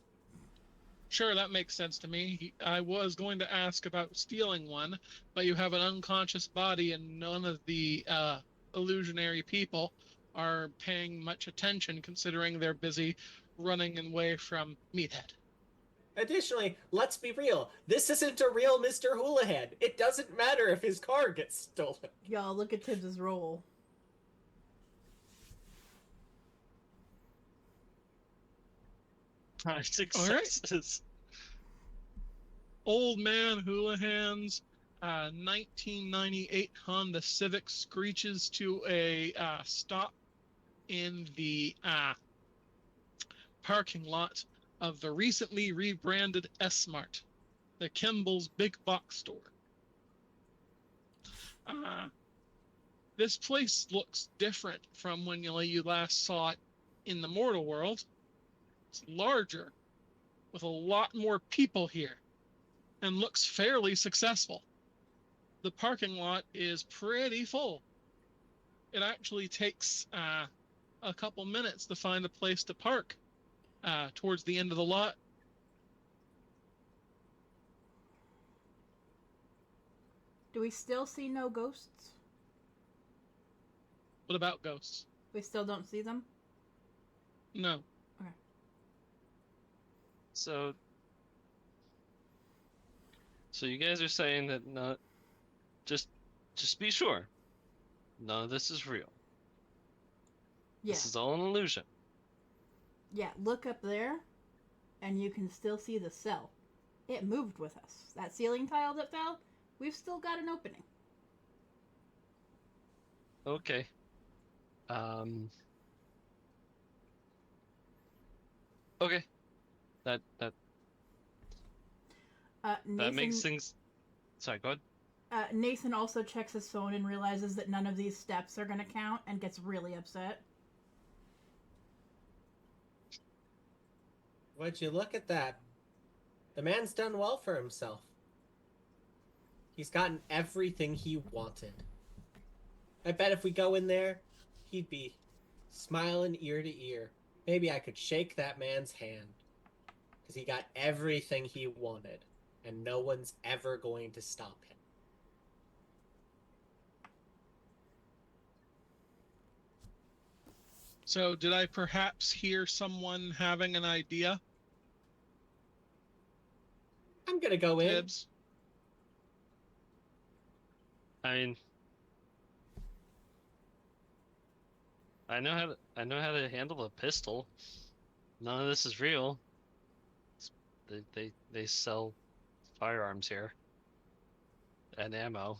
Sure, that makes sense to me. I was going to ask about stealing one, but you have an unconscious body, and none of the illusionary people are paying much attention, considering they're busy running away from Meathead. Additionally, let's be real. This isn't a real Mr. Houlihan. It doesn't matter if his car gets stolen. Y'all, look at Tibbs' roll. Successes. Old Man Houlihan's 1998 Honda Civic screeches to a stop in the parking lot of the recently rebranded S-Mart, the Kimball's big box store. This place looks different from when you last saw it in the mortal world. It's larger, with a lot more people here, and looks fairly successful. The parking lot is pretty full. It actually takes a couple minutes to find a place to park towards the end of the lot. Do we still see no ghosts? What about ghosts? We still don't see them? No. Okay. So you guys are saying that not just be sure. None of this is real. Yeah. This is all an illusion. Yeah, look up there, and you can still see the cell. It moved with us. That ceiling tile that fell, we've still got an opening. Okay. Okay. That Nathan, makes things. Sorry, go ahead. Nathan also checks his phone and realizes that none of these steps are going to count and gets really upset. Would you look at that? The man's done well for himself. He's gotten everything he wanted. I bet if we go in there, he'd be smiling ear to ear. Maybe I could shake that man's hand. Because he got everything he wanted. And no one's ever going to stop him. So, did I perhaps hear someone having an idea? I'm gonna go in. Tibbs? I mean, I know how to handle a pistol. None of this is real. They sell firearms here and ammo.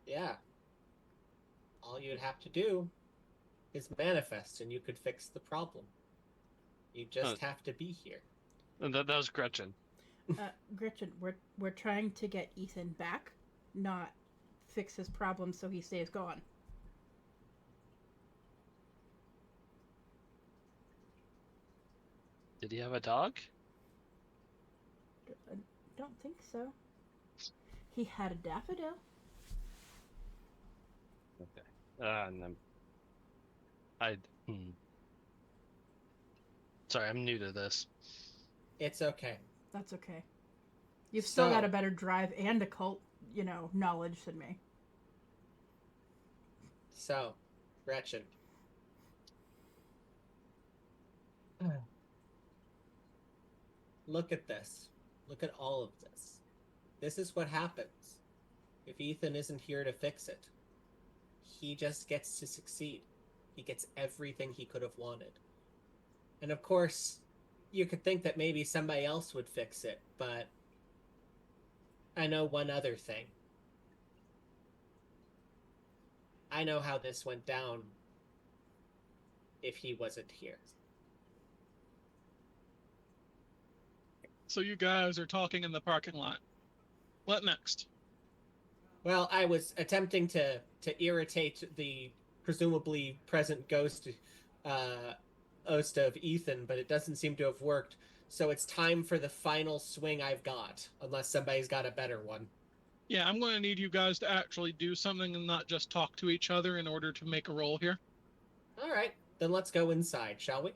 Yeah. All you'd have to do is manifest and you could fix the problem. You just have to be here. That was Gretchen. Gretchen, we're trying to get Ethan back, not fix his problem so he stays gone. Did he have a dog? I don't think so. He had a daffodil. Okay. And then Sorry, I'm new to this. It's okay. That's okay. You've still So- got a better drive and occult, knowledge than me. So, Gretchen. Look at this. Look at all of this. This is what happens if Ethan isn't here to fix it. He just gets to succeed. He gets everything he could have wanted. And of course, you could think that maybe somebody else would fix it, but I know one other thing. I know how this went down if he wasn't here. So you guys are talking in the parking lot. What next? Well, I was attempting to irritate the presumably present ghost of Ethan, but it doesn't seem to have worked. So it's time for the final swing I've got, unless somebody's got a better one. Yeah, I'm going to need you guys to actually do something and not just talk to each other in order to make a roll here. All right, then let's go inside, shall we?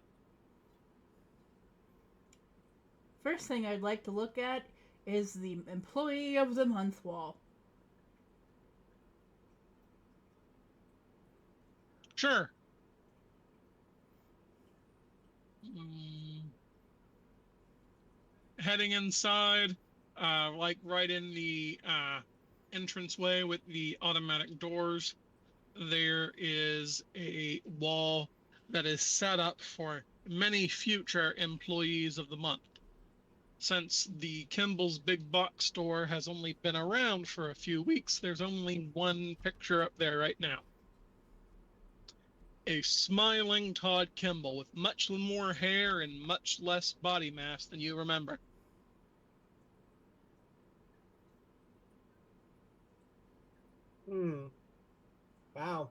First thing I'd like to look at is the Employee of the Month wall. Sure. Heading inside, like right in the entranceway with the automatic doors, there is a wall that is set up for many future employees of the month. Since the Kimball's Big Box Store has only been around for a few weeks, there's only one picture up there right now. A smiling Todd Kimball with much more hair and much less body mass than you remember. Wow.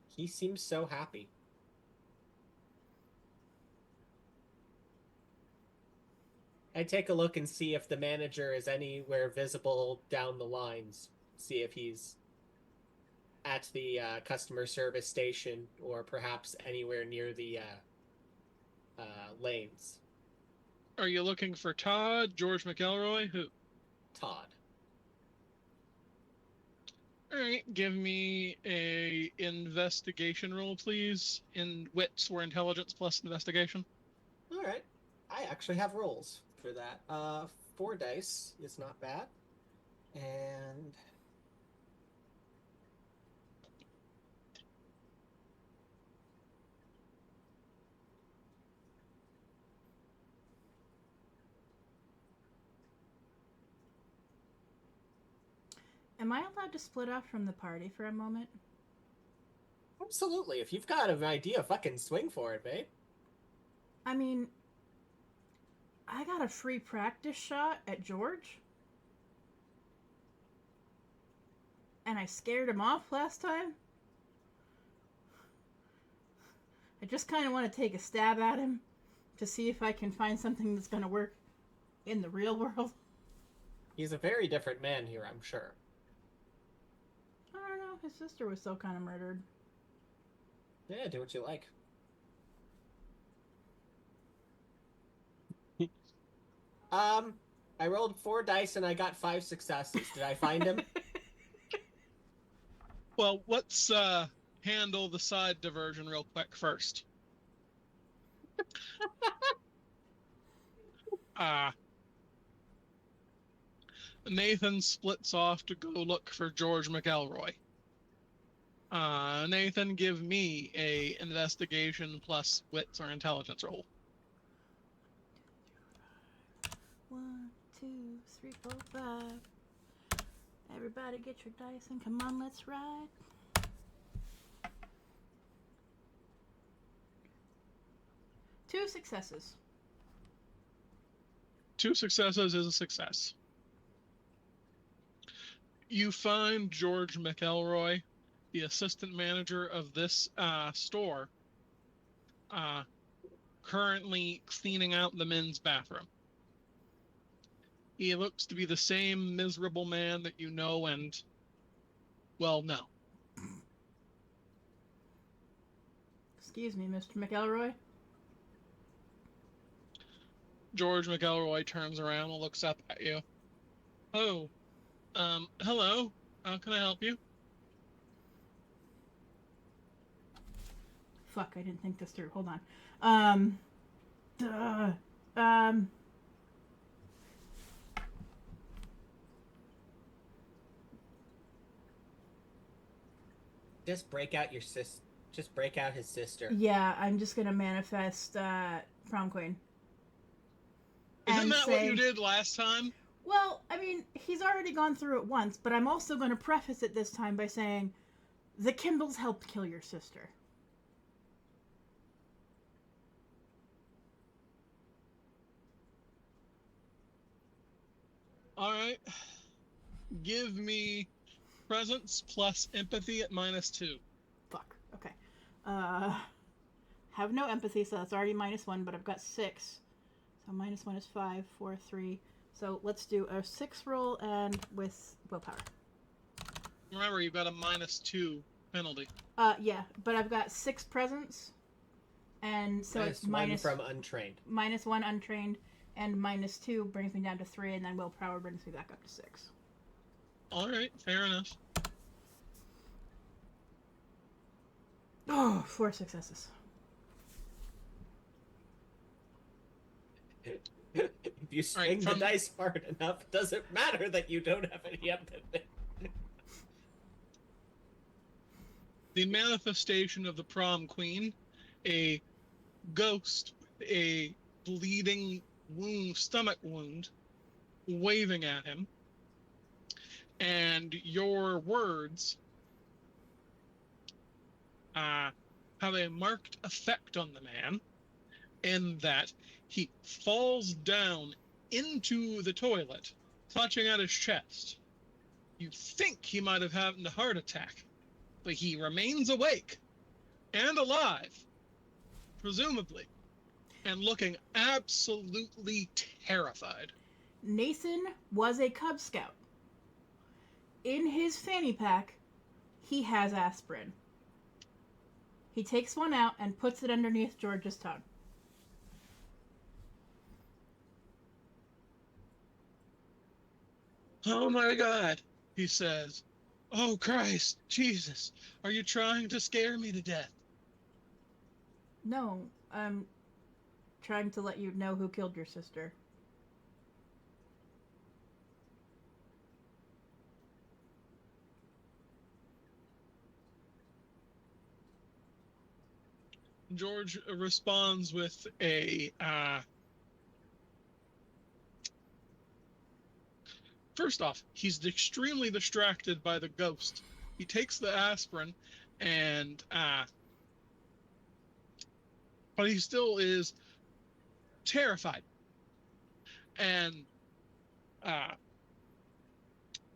He seems so happy. I take a look and see if the manager is anywhere visible down the lines. See if he's at the customer service station or perhaps anywhere near the lanes. Are you looking for Todd, George McElroy? Who? Todd. All right, give me a investigation roll, please. In wits or intelligence plus investigation. All right. I actually have rolls for that. 4 dice is not bad. And Am I allowed to split off from the party for a moment? absolutely, if you've got an idea, fucking swing for it, babe. I mean, I got a free practice shot at George. And I scared him off last time. I just kind of want to take a stab at him to see if I can find something that's going to work in the real world. He's a very different man here, I'm sure. I don't know. His sister was so kind of murdered. Yeah, do what you like. I rolled 4 dice and I got 5 successes. Did I find him? Well, let's handle the side diversion real quick first. Nathan splits off to go look for George McElroy. Nathan, give me a investigation plus wits or intelligence roll. 1, 2, 3, 4, 5. Everybody get your dice and come on, let's ride. 2 successes. 2 successes is a success. You find George McElroy, the assistant manager of this store, currently cleaning out the men's bathroom. He looks to be the same miserable man that you know and, well, know. Excuse me, Mr. McElroy. George McElroy turns around and looks up at you. Oh, hello. How can I help you? Fuck, I didn't think this through. Hold on. Just break out your sis. Just break out his sister. Yeah, I'm just gonna manifest Prom Queen. Isn't And that what you did last time? Well, I mean, he's already gone through it once, but I'm also going to preface it this time by saying, the Kimballs helped kill your sister. Alright. Give me presence plus empathy at -2. Fuck. Okay. Have no empathy, so that's already -1, but I've got 6. So -1 is 5, 4, 3. So let's do a 6 roll and with willpower. Remember, you've got a -2 penalty. Yeah, but I've got 6 presence, and so it's -1 from untrained. -1 untrained, and -2 brings me down to 3, and then willpower brings me back up to 6. Alright, fair enough. Oh, 4 successes. If you swing the dice hard enough, it doesn't matter that you don't have any empathy. The manifestation of the prom queen, a ghost with a bleeding wound, stomach wound, waving at him, and your words have a marked effect on the man in that he falls down into the toilet, clutching at his chest. You think he might have had a heart attack, but he remains awake and alive, presumably, and looking absolutely terrified. Nathan was a Cub Scout. In his fanny pack, he has aspirin. He takes one out and puts it underneath George's tongue. Oh my God, he says. Oh Christ, Jesus, are you trying to scare me to death? No, I'm trying to let you know who killed your sister. George responds with a, first off, he's extremely distracted by the ghost. He takes the aspirin and, but he still is terrified. And,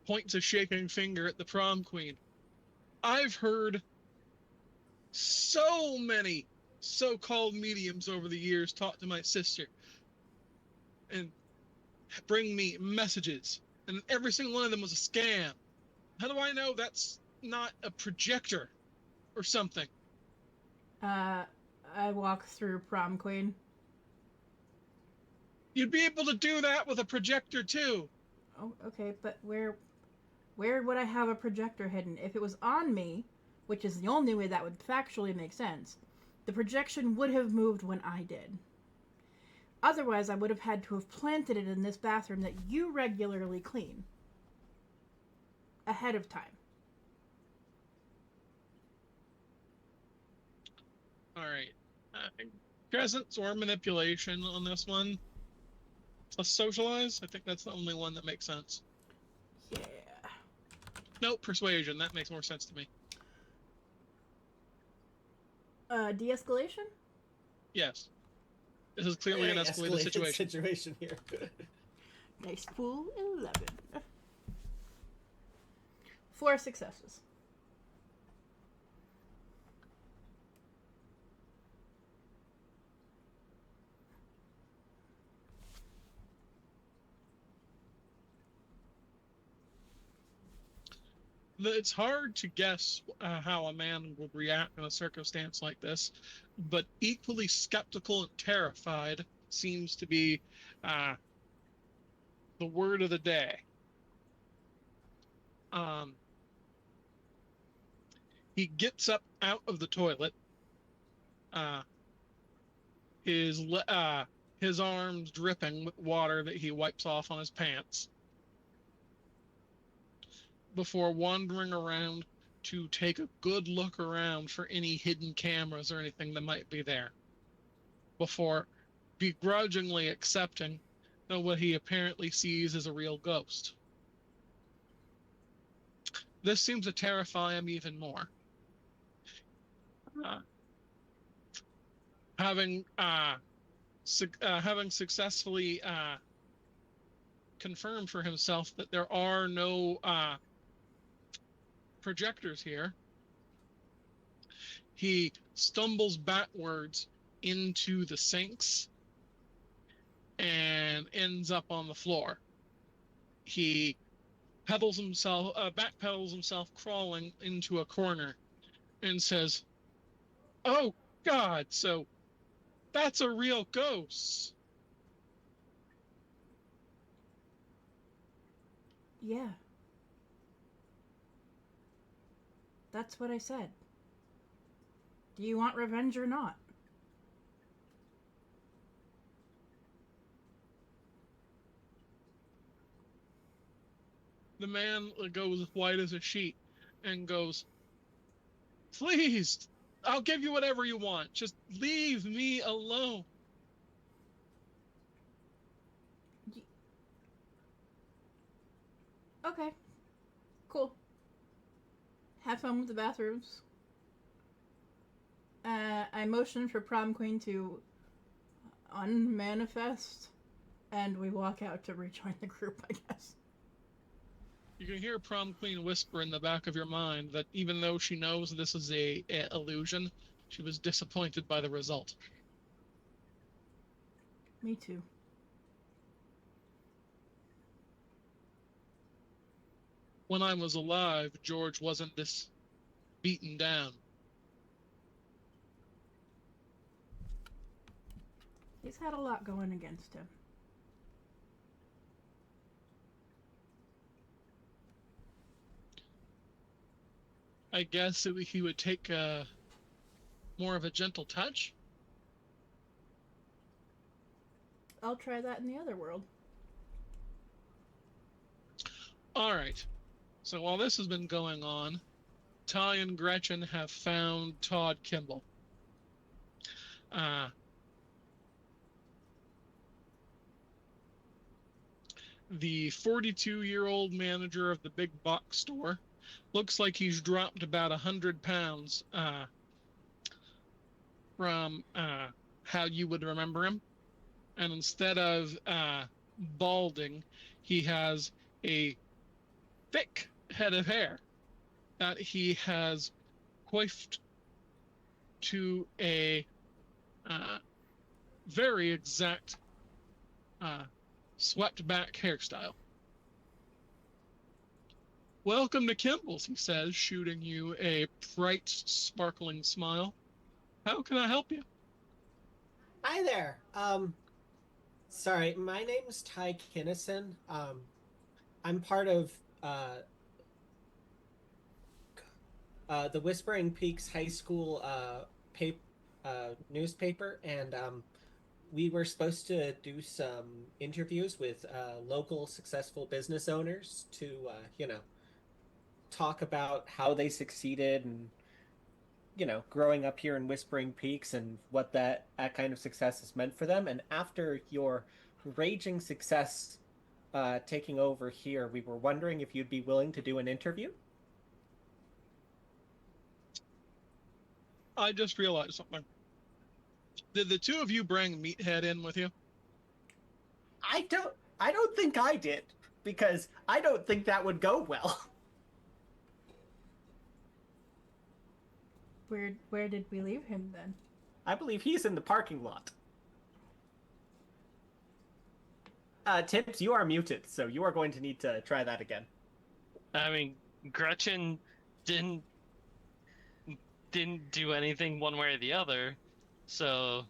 points a shaking finger at the prom queen. I've heard so many so-called mediums over the years talk to my sister and bring me messages, and every single one of them was a scam. How do I know that's not a projector or something? I walk through Prom Queen. You'd be able to do that with a projector too. Oh, okay, but where would I have a projector hidden? If it was on me, which is the only way that would factually make sense, the projection would have moved when I did. Otherwise, I would have had to have planted it in this bathroom that you regularly clean. Ahead of time. Alright. Presence or manipulation on this one. Plus socialize? I think that's the only one that makes sense. Yeah. Nope, persuasion. That makes more sense to me. De-escalation? Yes. This is clearly an Very escalated situation. here. Nice full 11. 4 successes. It's hard to guess how a man would react in a circumstance like this, but equally skeptical and terrified seems to be the word of the day. He gets up out of the toilet, his arms dripping with water that he wipes off on his pants, before wandering around to take a good look around for any hidden cameras or anything that might be there, before begrudgingly accepting that what he apparently sees is a real ghost. This seems to terrify him even more. Having successfully confirmed for himself that there are no projectors here, he stumbles backwards into the sinks and ends up on the floor. He backpedals himself, crawling into a corner, and says, "Oh God, so that's a real ghost." Yeah. That's what I said. Do you want revenge or not? The man goes white as a sheet and goes, "Please, I'll give you whatever you want. Just leave me alone." Okay. Cool. Have fun with the bathrooms. I motion for Prom Queen to unmanifest, and we walk out to rejoin the group, I guess. You can hear Prom Queen whisper in the back of your mind that even though she knows this is a illusion, she was disappointed by the result. Me too. When I was alive, George wasn't this beaten down. He's had a lot going against him. I guess he would take more of a gentle touch. I'll try that in the other world. All right. So while this has been going on, Ty and Gretchen have found Todd Kimball. The 42-year-old manager of the big box store looks like he's dropped about 100 pounds from how you would remember him. And instead of balding, he has a thick head of hair that he has coiffed to a very exact swept back hairstyle. "Welcome to Kimball's," he says, shooting you a bright, sparkling smile. "How can I help you?" Hi there. Sorry, my name's Ty Kinnison. I'm part of the Whispering Peaks High School newspaper, and we were supposed to do some interviews with local successful business owners to, talk about how they succeeded and, growing up here in Whispering Peaks and what that kind of success has meant for them. And after your raging success taking over here, we were wondering if you'd be willing to do an interview. I just realized something. Did the two of you bring Meathead in with you? I don't think I did, because I don't think that would go well. Where did we leave him then? I believe he's in the parking lot. Tips, you are muted, so you are going to need to try that again. I mean, Gretchen didn't do anything one way or the other, so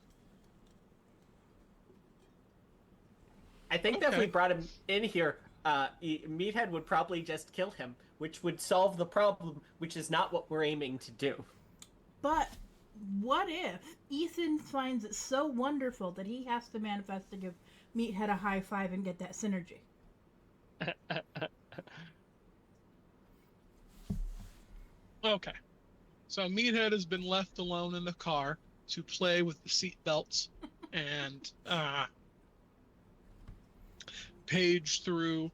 I think that if Okay. we brought him in here, Meathead would probably just kill him, which would solve the problem, which is not what we're aiming to do. But what if Ethan finds it so wonderful that he has to manifest to give Meathead a high five and get that synergy? Okay. So Meathead has been left alone in the car to play with the seat belts and page through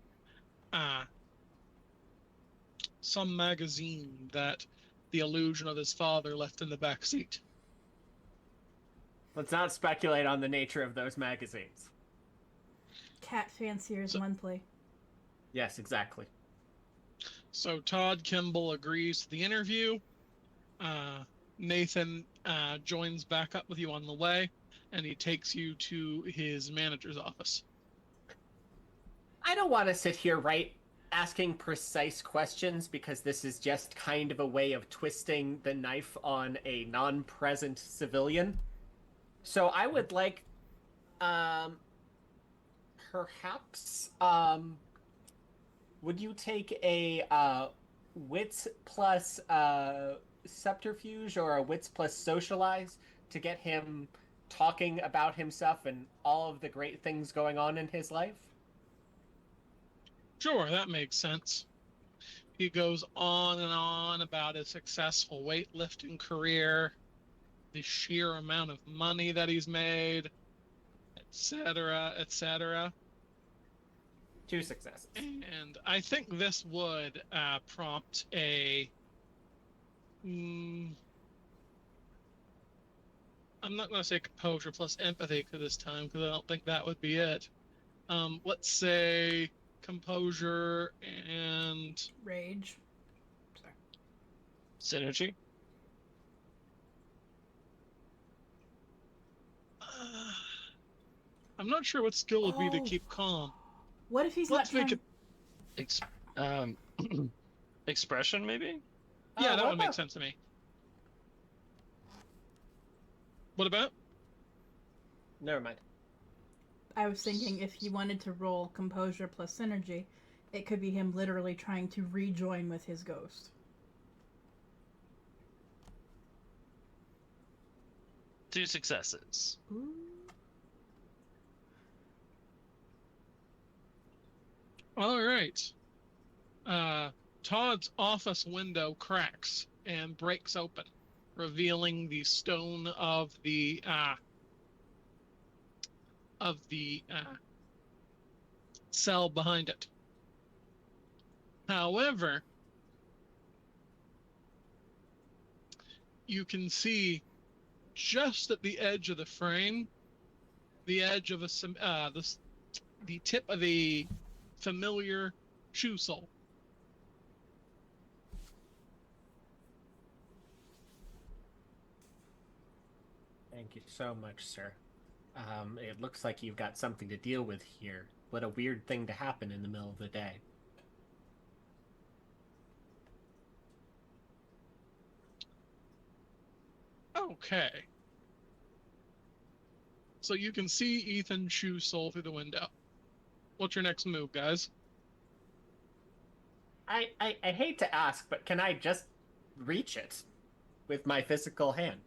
some magazine that the illusion of his father left in the back seat. Let's not speculate on the nature of those magazines. Cat Fanciers So- Monthly. Yes, exactly. So Todd Kimball agrees to the interview. Nathan joins back up with you on the way, and he takes you to his manager's office. I don't want to sit here, asking precise questions, because this is just kind of a way of twisting the knife on a non-present civilian. So I would like, perhaps, would you take a wits plus subterfuge or a wits plus socialize to get him talking about himself and all of the great things going on in his life? Sure, that makes sense. He goes on and on about his successful weightlifting career, the sheer amount of money that he's made, etc., etc. 2 successes. And I think this would prompt a. I'm not going to say composure plus empathy for this time, because I don't think that would be it. Let's say composure and Rage. Sorry. synergy. I'm not sure what skill would be to Oh. keep calm. What if he's Let's not make trying... it. Expression, maybe? Yeah, that what would make about- sense to me. What about? Never mind. I was thinking if he wanted to roll composure plus synergy, it could be him literally trying to rejoin with his ghost. 2 successes. Ooh. All right. Todd's office window cracks and breaks open, revealing the stone of the cell behind it. However, you can see just at the edge of the frame, the edge of the tip of a familiar shoe sole. Thank you so much, sir. It looks like you've got something to deal with here. What a weird thing to happen in the middle of the day. Okay. So you can see Ethan's shoe sole through the window. What's your next move, guys? I hate to ask, but can I just reach it with my physical hand?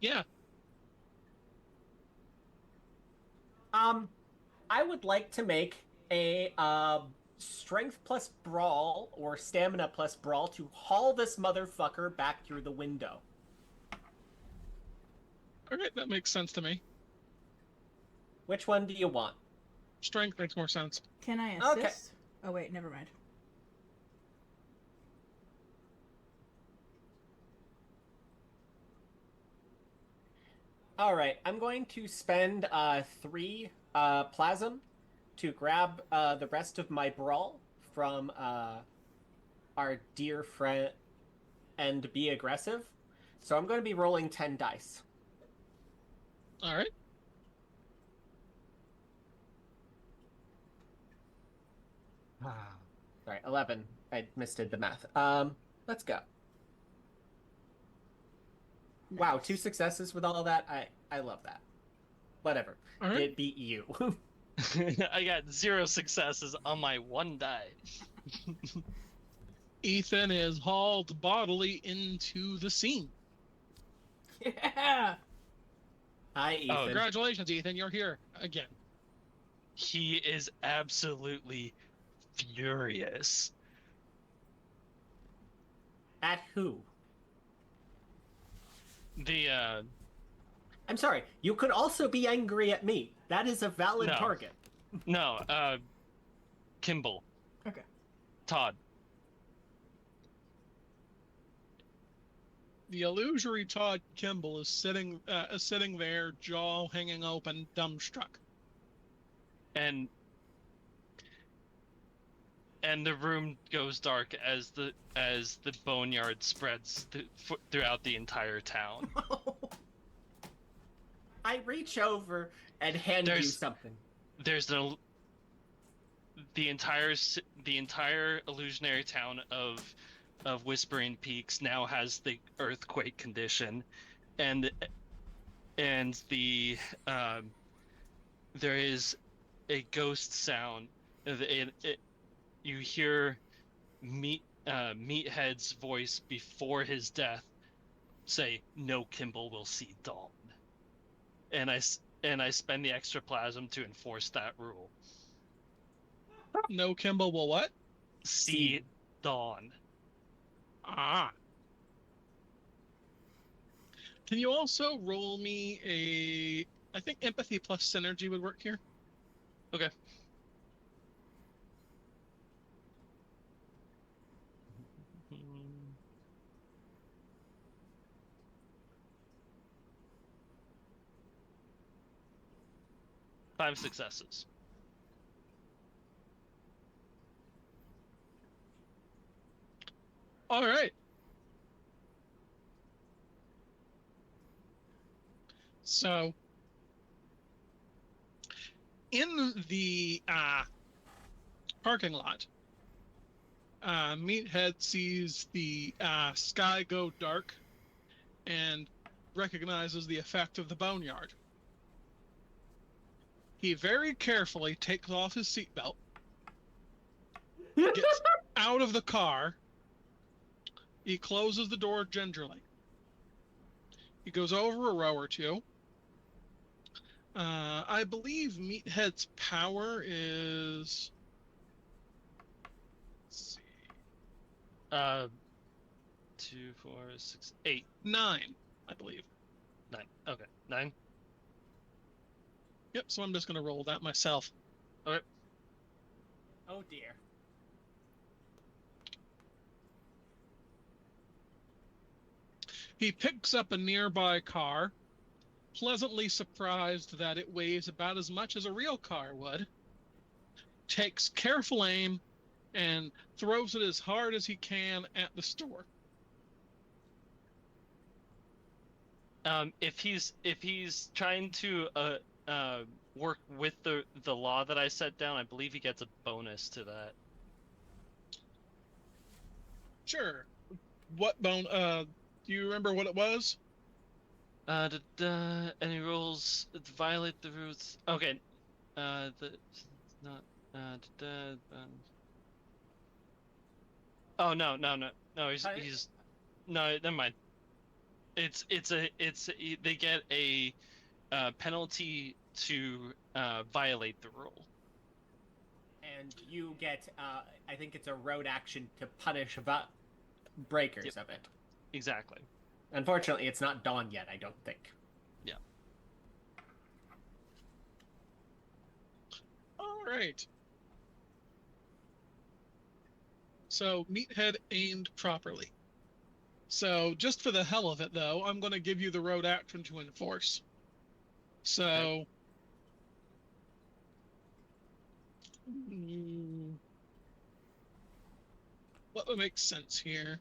Yeah. I would like to make a strength plus brawl or stamina plus brawl to haul this motherfucker back through the window. All right, that makes sense to me. Which one do you want? Strength makes more sense. Can I Okay. assist? Oh wait, never mind. All right, I'm going to spend 3 plasm to grab the rest of my brawl from our dear friend and be aggressive. So I'm going to be rolling 10 dice. All right. Sorry, 11. I misdid the math. Let's go. Wow, 2 successes with all of that. I love that. Whatever. All right. It beat you. I got 0 successes on my 1 die. Ethan is hauled bodily into the scene. Yeah. Hi, Ethan. Oh, Congratulations, Ethan. You're here again. He is absolutely furious. At who? The I'm sorry. You could also be angry at me. That is a valid No. target. no, Kimball, Okay. Todd. The illusory Todd Kimball is sitting there, jaw hanging open, dumbstruck. And the room goes dark as the boneyard spreads throughout the entire town. I reach over and hand you There's- something. There's the entire illusionary town of Whispering Peaks now has the earthquake condition, and the there is a ghost sound. You hear Meathead's voice before his death say, "No Kimball will see dawn," and I spend the extra plasm to enforce that rule. No Kimball will what? See dawn. Ah. Can you also roll me I think empathy plus synergy would work here. Okay. Five successes. All right. So, in the parking lot, Meathead sees the sky go dark and recognizes the effect of the boneyard. He very carefully takes off his seatbelt, gets out of the car. He closes the door gingerly. He goes over a row or two. I believe Meathead's power is... Let's see. 2, 4, 6, 8, 9, I believe. 9. Okay, 9. Yep, so I'm just going to roll that myself. Oh dear. He picks up a nearby car, pleasantly surprised that it weighs about as much as a real car would, takes careful aim, and throws it as hard as he can at the store. If he's trying to work with the law that I set down, I believe he gets a bonus to that. Sure. What do you remember what it was? Any rules to violate the rules? Okay. Not. Oh no. He's no. Never mind. They get a penalty to violate the rule. And you get, I think it's a road action to punish breakers of it. Exactly. Unfortunately, it's not dawn yet, I don't think. Yeah. All right. So Meathead aimed properly. So just for the hell of it, though, I'm going to give you the road action to enforce. So, mm, what would make sense here?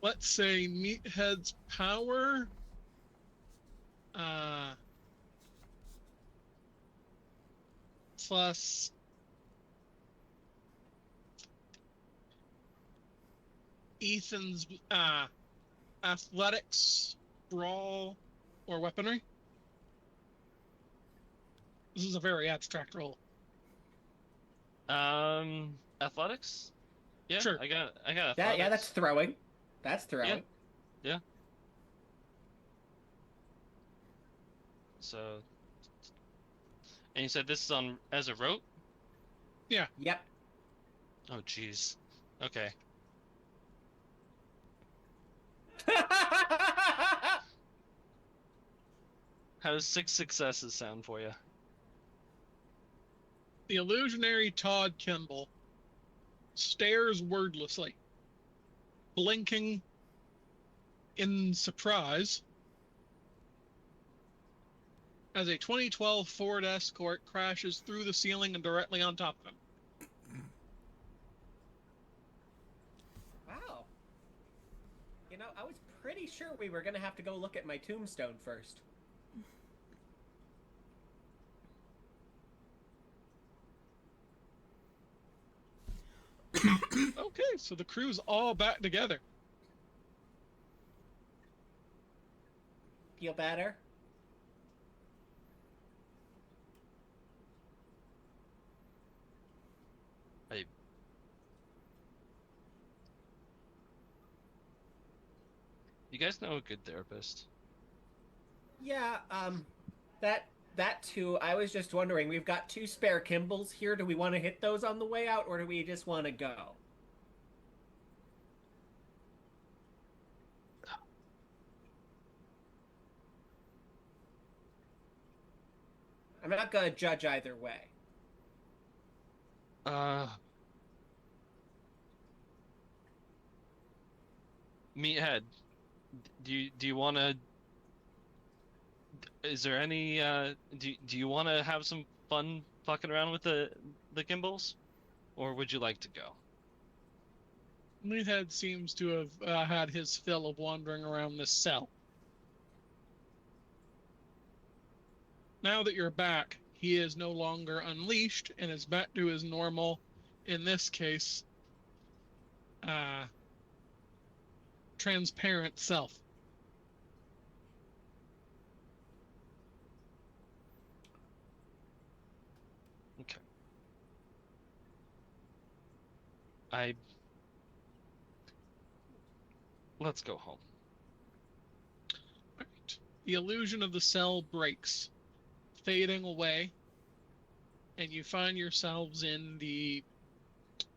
Let's say Meathead's power, uh, plus Ethan's athletics, brawl, or weaponry. This is a very abstract roll. Athletics? Yeah, Sure. I got athletics. Yeah, that's throwing. That's throwing. Yeah. So, and you said this is on as a rote? Yep. Oh, jeez. Okay. How does 6 successes sound for you? The illusionary Todd Kimball stares wordlessly, blinking in surprise as a 2012 Ford Escort crashes through the ceiling and directly on top of him. Wow. You know, I was pretty sure we were gonna have to go look at my tombstone first. Okay, so the crew's all back together. Feel better? You guys know a good therapist? Yeah, that too. I was just wondering, we've got 2 spare Kimballs here. Do we want to hit those on the way out, or do we just want to go? I'm not gonna judge either way. Meathead, do you want to? Is there any? Do you want to have some fun fucking around with the gimbals, or would you like to go? Meathead seems to have had his fill of wandering around this cell. Now that you're back, he is no longer unleashed and is back to his normal, in this case, transparent self. Okay. Let's go home. Right. The illusion of the cell breaks, fading away, and you find yourselves in the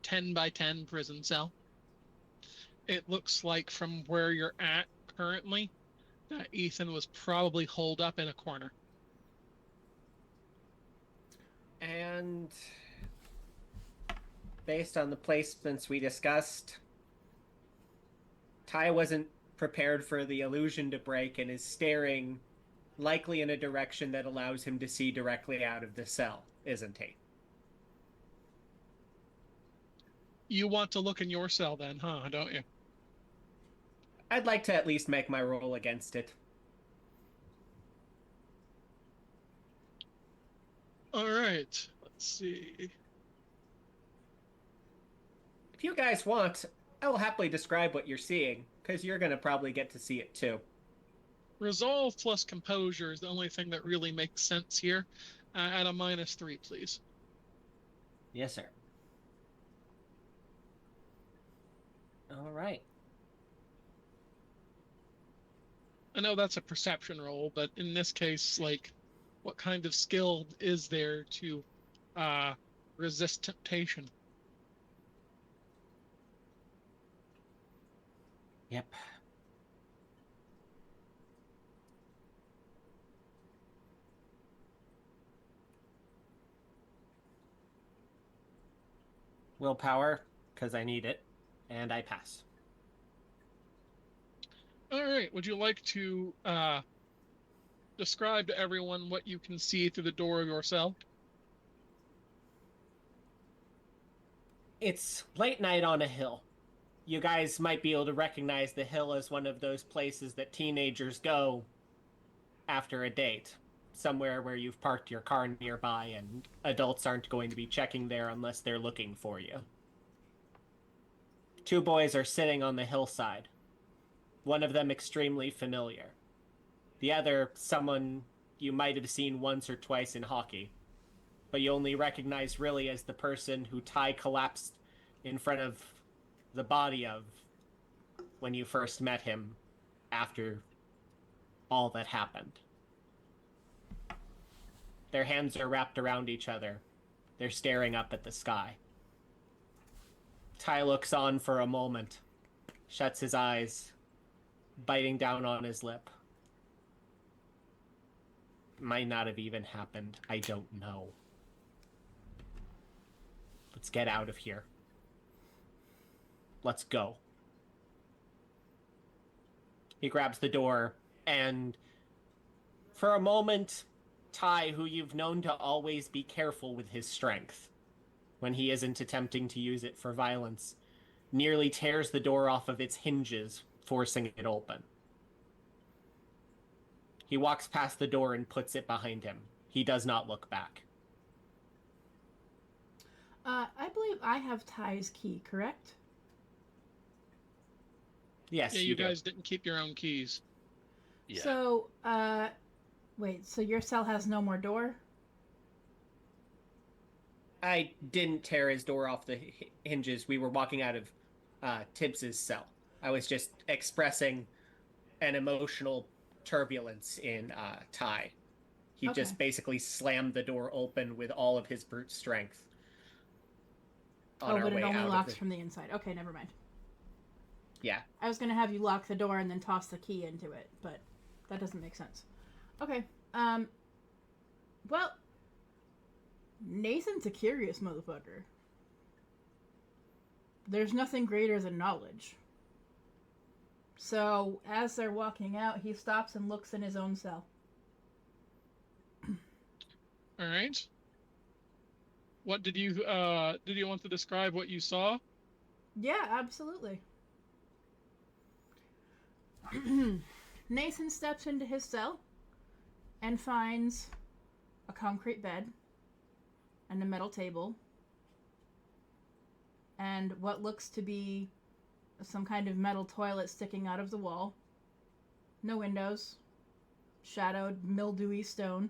10 by 10 prison cell. It looks like from where you're at currently that Ethan was probably holed up in a corner. And based on the placements we discussed, Ty wasn't prepared for the illusion to break and is staring likely in a direction that allows him to see directly out of the cell, isn't he? You want to look in your cell then, huh? Don't you? I'd like to at least make my roll against it. All right. Let's see. If you guys want, I will happily describe what you're seeing, because you're going to probably get to see it too. Resolve plus composure is the only thing that really makes sense here. At a -3, please. Yes, sir. All right. I know that's a perception roll, but in this case, like, what kind of skill is there to resist temptation? Yep. Willpower, because I need it, and I pass. All right. Would you like to describe to everyone what you can see through the door of your cell? It's late night on a hill. You guys might be able to recognize the hill as one of those places that teenagers go after a date. Somewhere where you've parked your car nearby and adults aren't going to be checking there unless they're looking for you. Two boys are sitting on the hillside. One of them extremely familiar. The other, someone you might have seen once or twice in hockey. But you only recognize really as the person who Ty collapsed in front of the body of when you first met him after all that happened. Their hands are wrapped around each other. They're staring up at the sky. Ty looks on for a moment, shuts his eyes, biting down on his lip. Might not have even happened. I don't know. Let's get out of here. Let's go. He grabs the door, and for a moment, Ty, who you've known to always be careful with his strength when he isn't attempting to use it for violence, nearly tears the door off of its hinges, forcing it open. He walks past the door and puts it behind him. He does not look back. I believe I have Ty's key, correct? Yes, Yeah, you do. guys didn't keep your own keys. Yeah. So, wait, so your cell has no more door? I didn't tear his door off the hinges. We were walking out of Tibbs's cell. I was just expressing an emotional turbulence in Ty. He Okay. just basically slammed the door open with all of his brute strength. On our But way it only out locks of from the inside. Okay, never mind. Yeah. I was gonna have you lock the door and then toss the key into it, but that doesn't make sense. Okay. Well, Nathan's a curious motherfucker. There's nothing greater than knowledge. So, as they're walking out, he stops and looks in his own cell. All right. What did you want to describe what you saw? Yeah, absolutely. Nathan steps into his cell and finds a concrete bed and a metal table and what looks to be some kind of metal toilet sticking out of the wall. No windows. Shadowed, mildewy stone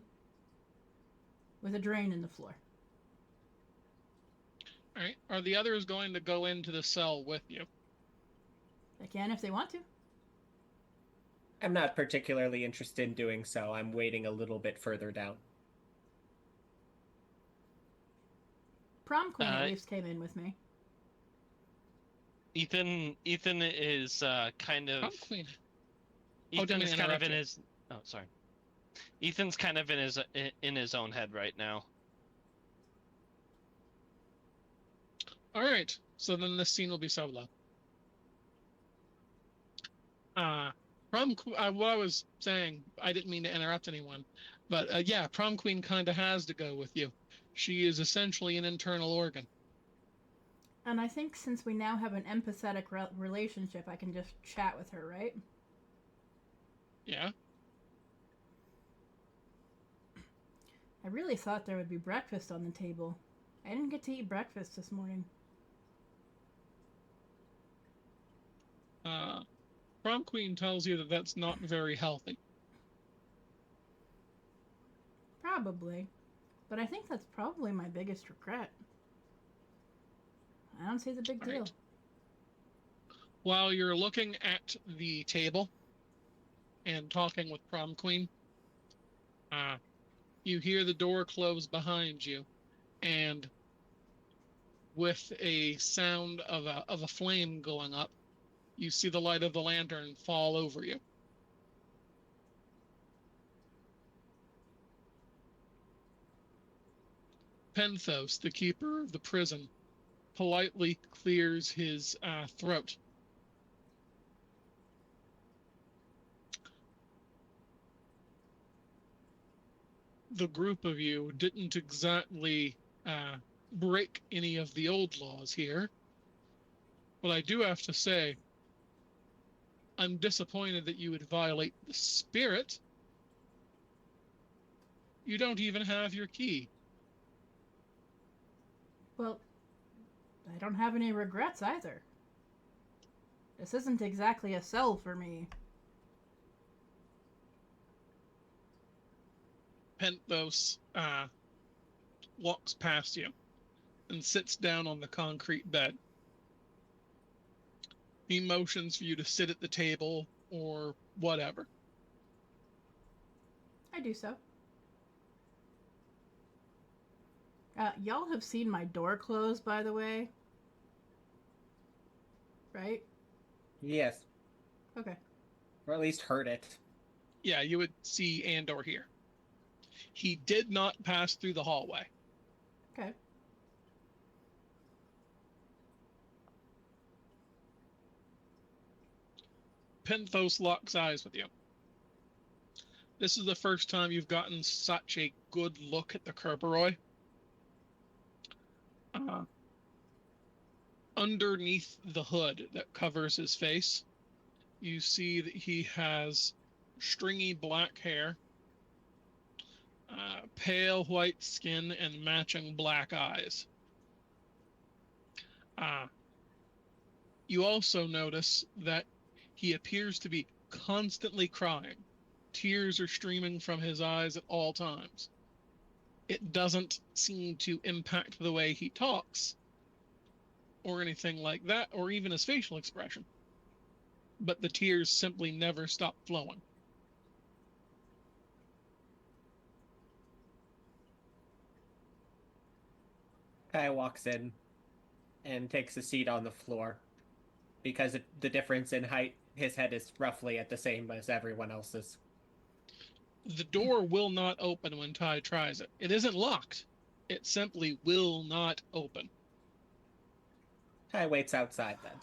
with a drain in the floor. All right. Are the others going to go into the cell with you? They can if they want to. I'm not particularly interested in doing so. I'm waiting a little bit further down. Prom queen at least came in with me. Ethan is kind of. Prom queen. Ethan is kind of in you. his. Oh, sorry. Ethan's kind of in his own head right now. All right. So then this scene will be solo. What I was saying, I didn't mean to interrupt anyone, but yeah, prom queen kind of has to go with you. She is essentially an internal organ. And I think since we now have an empathetic relationship, I can just chat with her, right? Yeah. I really thought there would be breakfast on the table. I didn't get to eat breakfast this morning. Prom queen tells you that that's not very healthy. Probably. But I think that's probably my biggest regret. I don't see the big deal. Right. While you're looking at the table and talking with prom queen, you hear the door close behind you, and with a sound of a flame going up, you see the light of the lantern fall over you. Penthos, the keeper of the prison, politely clears his throat. the group of you didn't exactly break any of the old laws here. But I do have to say, I'm disappointed that you would violate the spirit. You don't even have your key. Well, I don't have any regrets either. This isn't exactly a cell for me. Penthos walks past you and sits down on the concrete bed. He motions for you to sit at the table or whatever. I do so. Y'all have seen my door close, by the way. Right? Yes. Okay. Or at least heard it. Yeah, you would see and/or hear. He did not pass through the hallway. Okay. Penthos locks eyes with you. This is the first time you've gotten such a good look at the Kerberoy. Underneath the hood that covers his face, you see that he has stringy black hair, pale white skin, and matching black eyes. You also notice that he appears to be constantly crying. Tears are streaming from his eyes at all times. It doesn't seem to impact the way he talks or anything like that, or even his facial expression. But the tears simply never stop flowing. Kai walks in and takes a seat on the floor because the difference in height, his head is roughly at the same as everyone else's. The door will not open when Ty tries it. It isn't locked. It simply will not open. Kai waits outside then.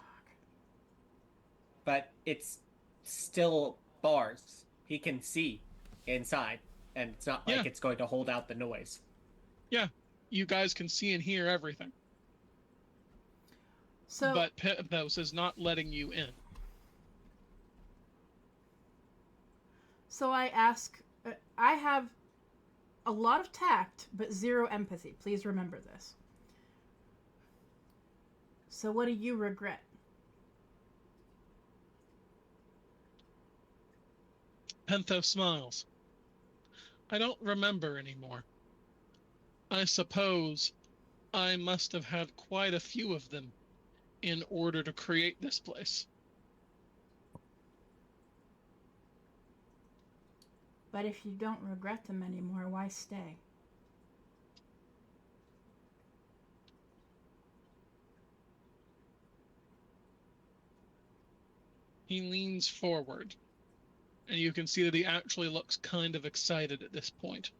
But it's still bars. He can see inside, and it's not like it's going to hold out the noise. Yeah, you guys can see and hear everything. So, but Penthos is not letting you in. So I ask, I have a lot of tact, but zero empathy. Please remember this. So what do you regret? Penthos smiles. I don't remember anymore. I suppose I must have had quite a few of them in order to create this place. But if you don't regret them anymore, why stay? He leans forward, and you can see that he actually looks kind of excited at this point.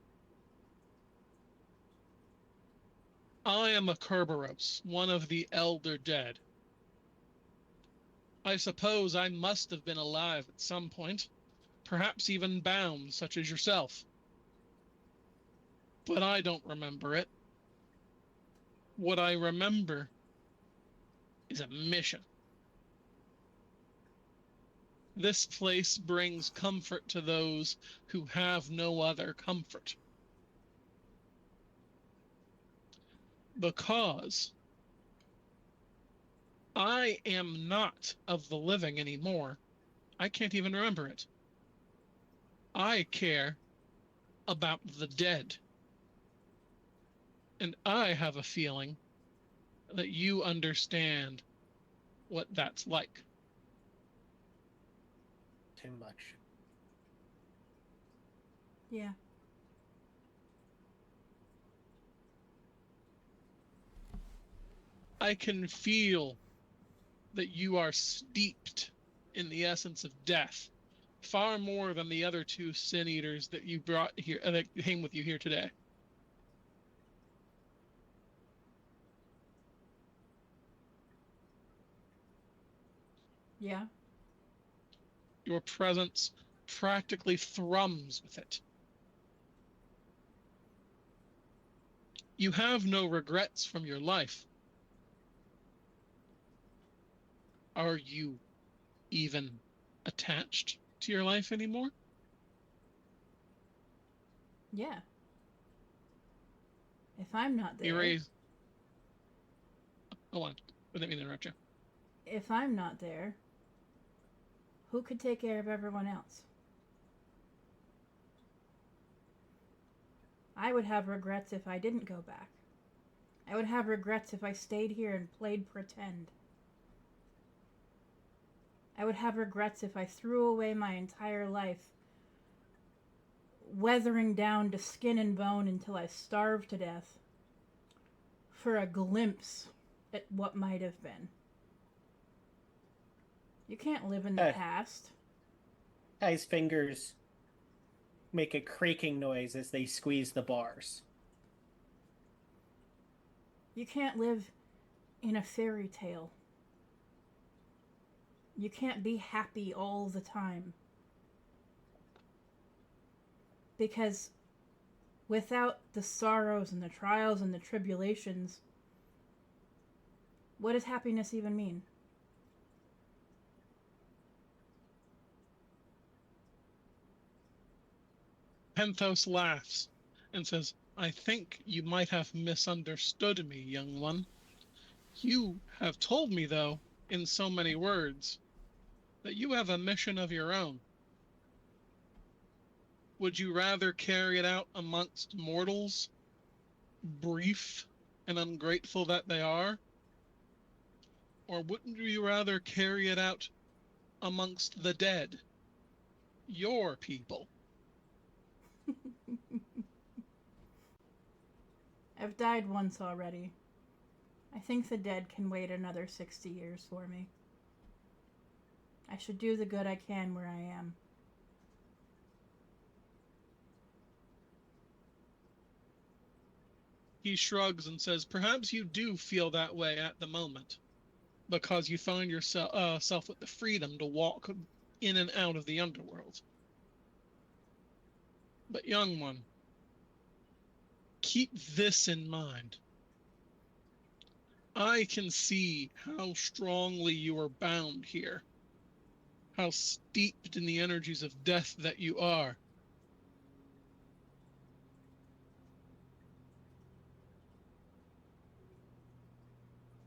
I am a Kerberos, one of the elder dead. I suppose I must have been alive at some point, perhaps even bound, such as yourself. But I don't remember it. What I remember is a mission. This place brings comfort to those who have no other comfort. Because I am not of the living anymore. I can't even remember it. I care about the dead. And I have a feeling that you understand what that's like. Too much. Yeah. I can feel that you are steeped in the essence of death, far more than the other two sin eaters that you brought here, that came with you here today. Yeah. Your presence practically thrums with it. You have no regrets from your life. Are you even attached to your life anymore? Yeah. If I'm not You there, raise. Hold on. I didn't mean to interrupt you. if I'm not there, who could take care of everyone else? I would have regrets if I didn't go back. I would have regrets if I stayed here and played pretend. I would have regrets if I threw away my entire life, weathering down to skin and bone until I starved to death, for a glimpse at what might have been. You can't live in the past. Ty's fingers make a creaking noise as they squeeze the bars. You can't live in a fairy tale. You can't be happy all the time. Because without the sorrows and the trials and the tribulations, what does happiness even mean? Penthos laughs and says, I think you might have misunderstood me, young one. You have told me, though, in so many words, that you have a mission of your own. Would you rather carry it out amongst mortals, brief and ungrateful that they are? Or wouldn't you rather carry it out amongst the dead, your people? I've died once already. I think the dead can wait another 60 years for me. I should do the good I can where I am. He shrugs and says, perhaps you do feel that way at the moment, because you find yourself with the freedom to walk in and out of the underworld. But young one, keep this in mind. I can see how strongly you are bound here, how steeped in the energies of death that you are.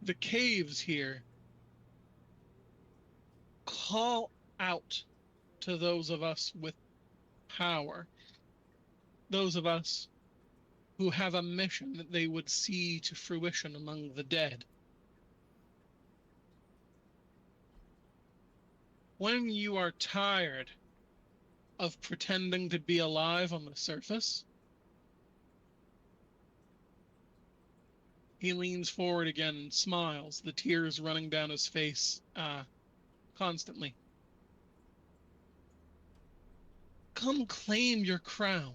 The caves here call out to those of us with power, those of us who have a mission that they would see to fruition among the dead. When you are tired of pretending to be alive on the surface, he leans forward again and smiles, the tears running down his face constantly. Come claim your crown.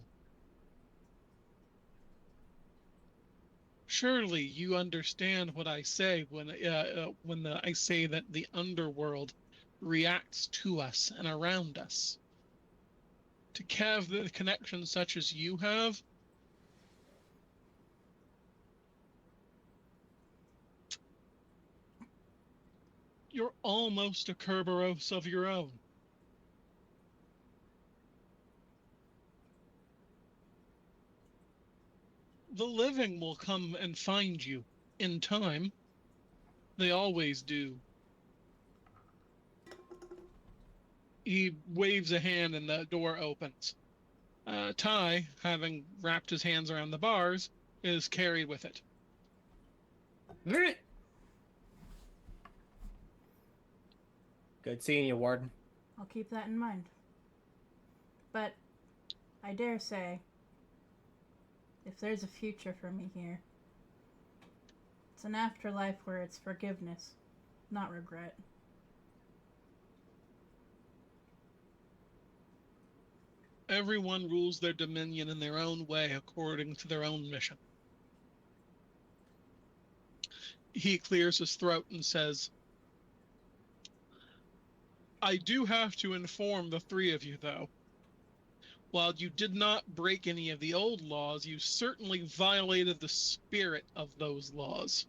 Surely you understand what I say when I say that the underworld reacts to us and around us. To have the connection such as you have, you're almost a Kerberos of your own. The living will come and find you in time. They always do. He waves a hand and the door opens. Ty, having wrapped his hands around the bars, is carried with it. Good seeing you, Warden. I'll keep that in mind. But I dare say, if there's a future for me here, it's an afterlife where it's forgiveness, not regret. Everyone rules their dominion in their own way according to their own mission. He clears his throat and says, I do have to inform the three of you, though. While you did not break any of the old laws, you certainly violated the spirit of those laws.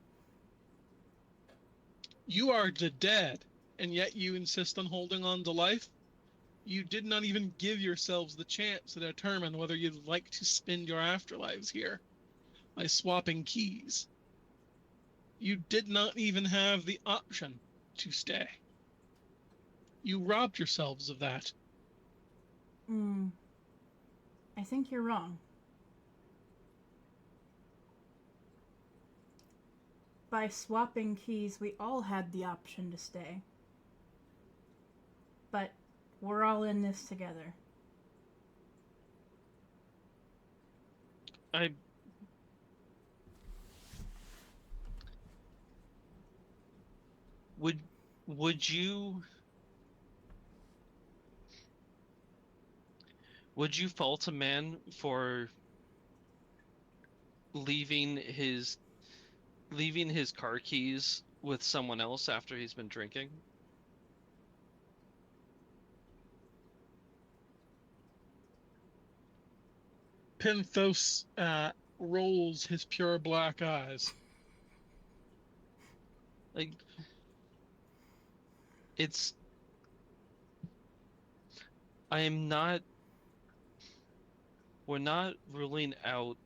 You are the dead, and yet you insist on holding on to life? You did not even give yourselves the chance to determine whether you'd like to spend your afterlives here by swapping keys. You did not even have the option to stay. You robbed yourselves of that. I think you're wrong. By swapping keys, we all had the option to stay. But we're all in this together. Would you fault a man for leaving his car keys with someone else after he's been drinking? Penthos rolls his pure black eyes. Like, we're not ruling out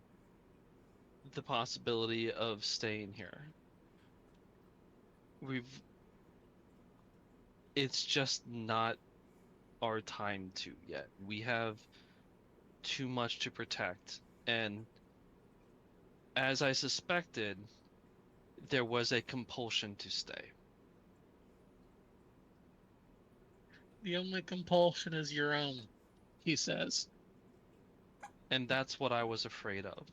the possibility of staying here. It's just not our time to yet. We have too much to protect, and as I suspected, there was a compulsion to stay. The only compulsion is your own, he says. And that's what I was afraid of.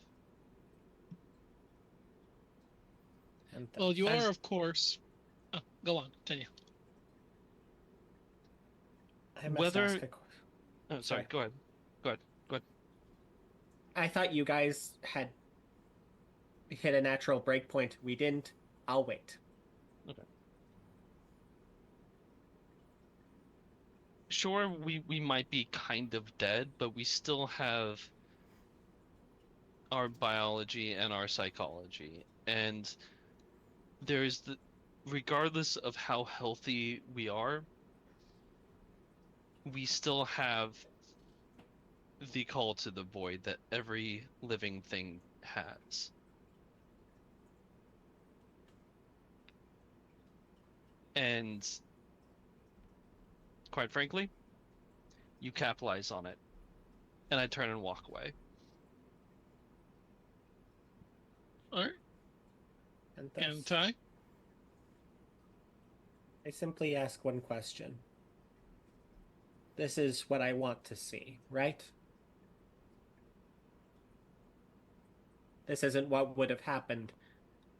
Well, you are, of course... Oh, go on, continue. I must ask a question. Oh, sorry, go ahead. I thought you guys had hit a natural breakpoint. We didn't. I'll wait. Okay. Sure, we might be kind of dead, but we still have our biology and our psychology. And regardless of how healthy we are, we still have the call to the void that every living thing has. And quite frankly, you capitalize on it. And I turn and walk away. All right. And Ty? I simply ask one question. This is what I want to see, right? This isn't what would have happened.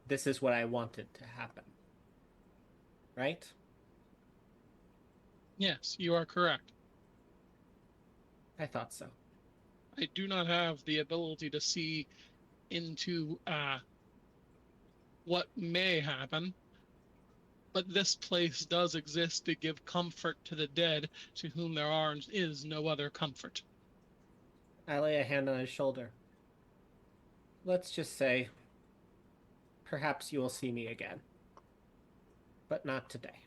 This is what I wanted to happen. Right? Yes, you are correct. I thought so. I do not have the ability to see into what may happen, but this place does exist to give comfort to the dead, to whom there is no other comfort. I lay a hand on his shoulder. Let's just say, perhaps you will see me again. But not today.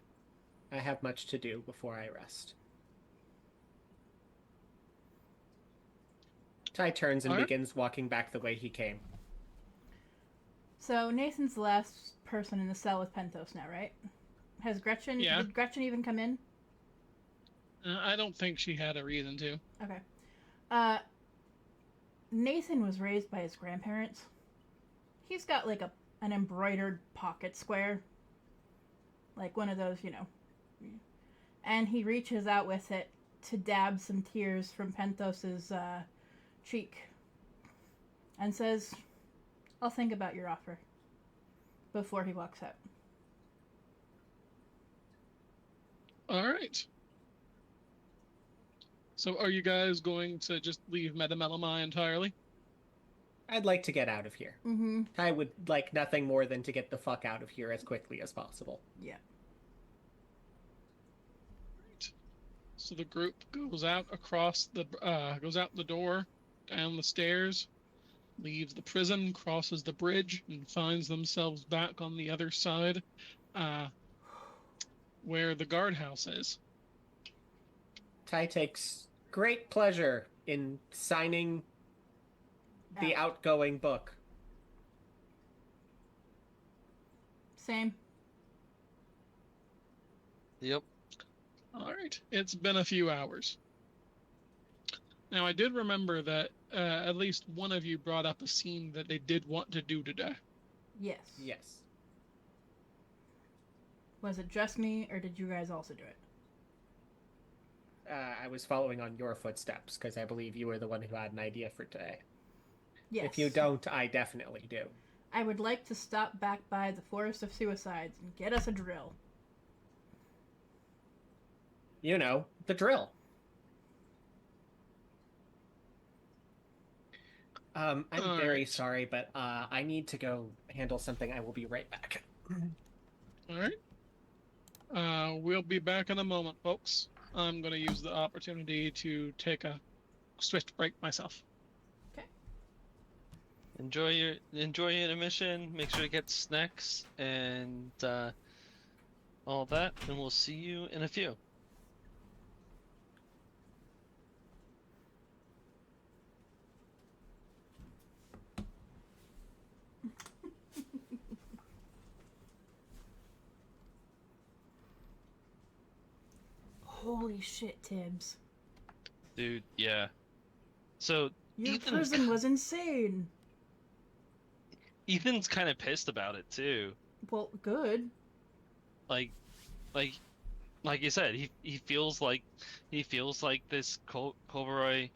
I have much to do before I rest. Ty turns and begins walking back the way he came. So Nathan's the last person in the cell with Penthos now, right? Has Gretchen? Yeah. Did Gretchen even come in? I don't think she had a reason to. Okay. Nathan was raised by his grandparents. He's got like an embroidered pocket square. Like one of those, And he reaches out with it to dab some tears from Penthos's cheek. And says, I'll think about your offer. Before he walks out. All right. So are you guys going to just leave Metamelomai entirely? I'd like to get out of here. Mm-hmm. I would like nothing more than to get the fuck out of here as quickly as possible. Yeah. Right. So the group goes out goes out the door, down the stairs, leaves the prison, crosses the bridge, and finds themselves back on the other side, uh, where the guardhouse is. Ty takes great pleasure in signing the outgoing book. Same. Yep. All right, it's been a few hours. Now, I did remember that at least one of you brought up a scene that they did want to do today. Yes. Yes. Was it just me, or did you guys also do it? I was following on your footsteps because I believe you were the one who had an idea for today. Yes. If you don't, I definitely do. I would like to stop back by the Forest of Suicides and get us a drill. You know, the drill. I'm All very right. sorry, but I need to go handle something. I will be right back. All right. We'll be back in a moment, folks. I'm going to use the opportunity to take a swift break myself. Enjoy your intermission. Make sure to get snacks and all that, and we'll see you in a few. Holy shit, Tibbs. Dude, yeah. So Your Ethan's prison was insane. Ethan's kind of pissed about it too. Well, good. Like you said, he feels like this Colroy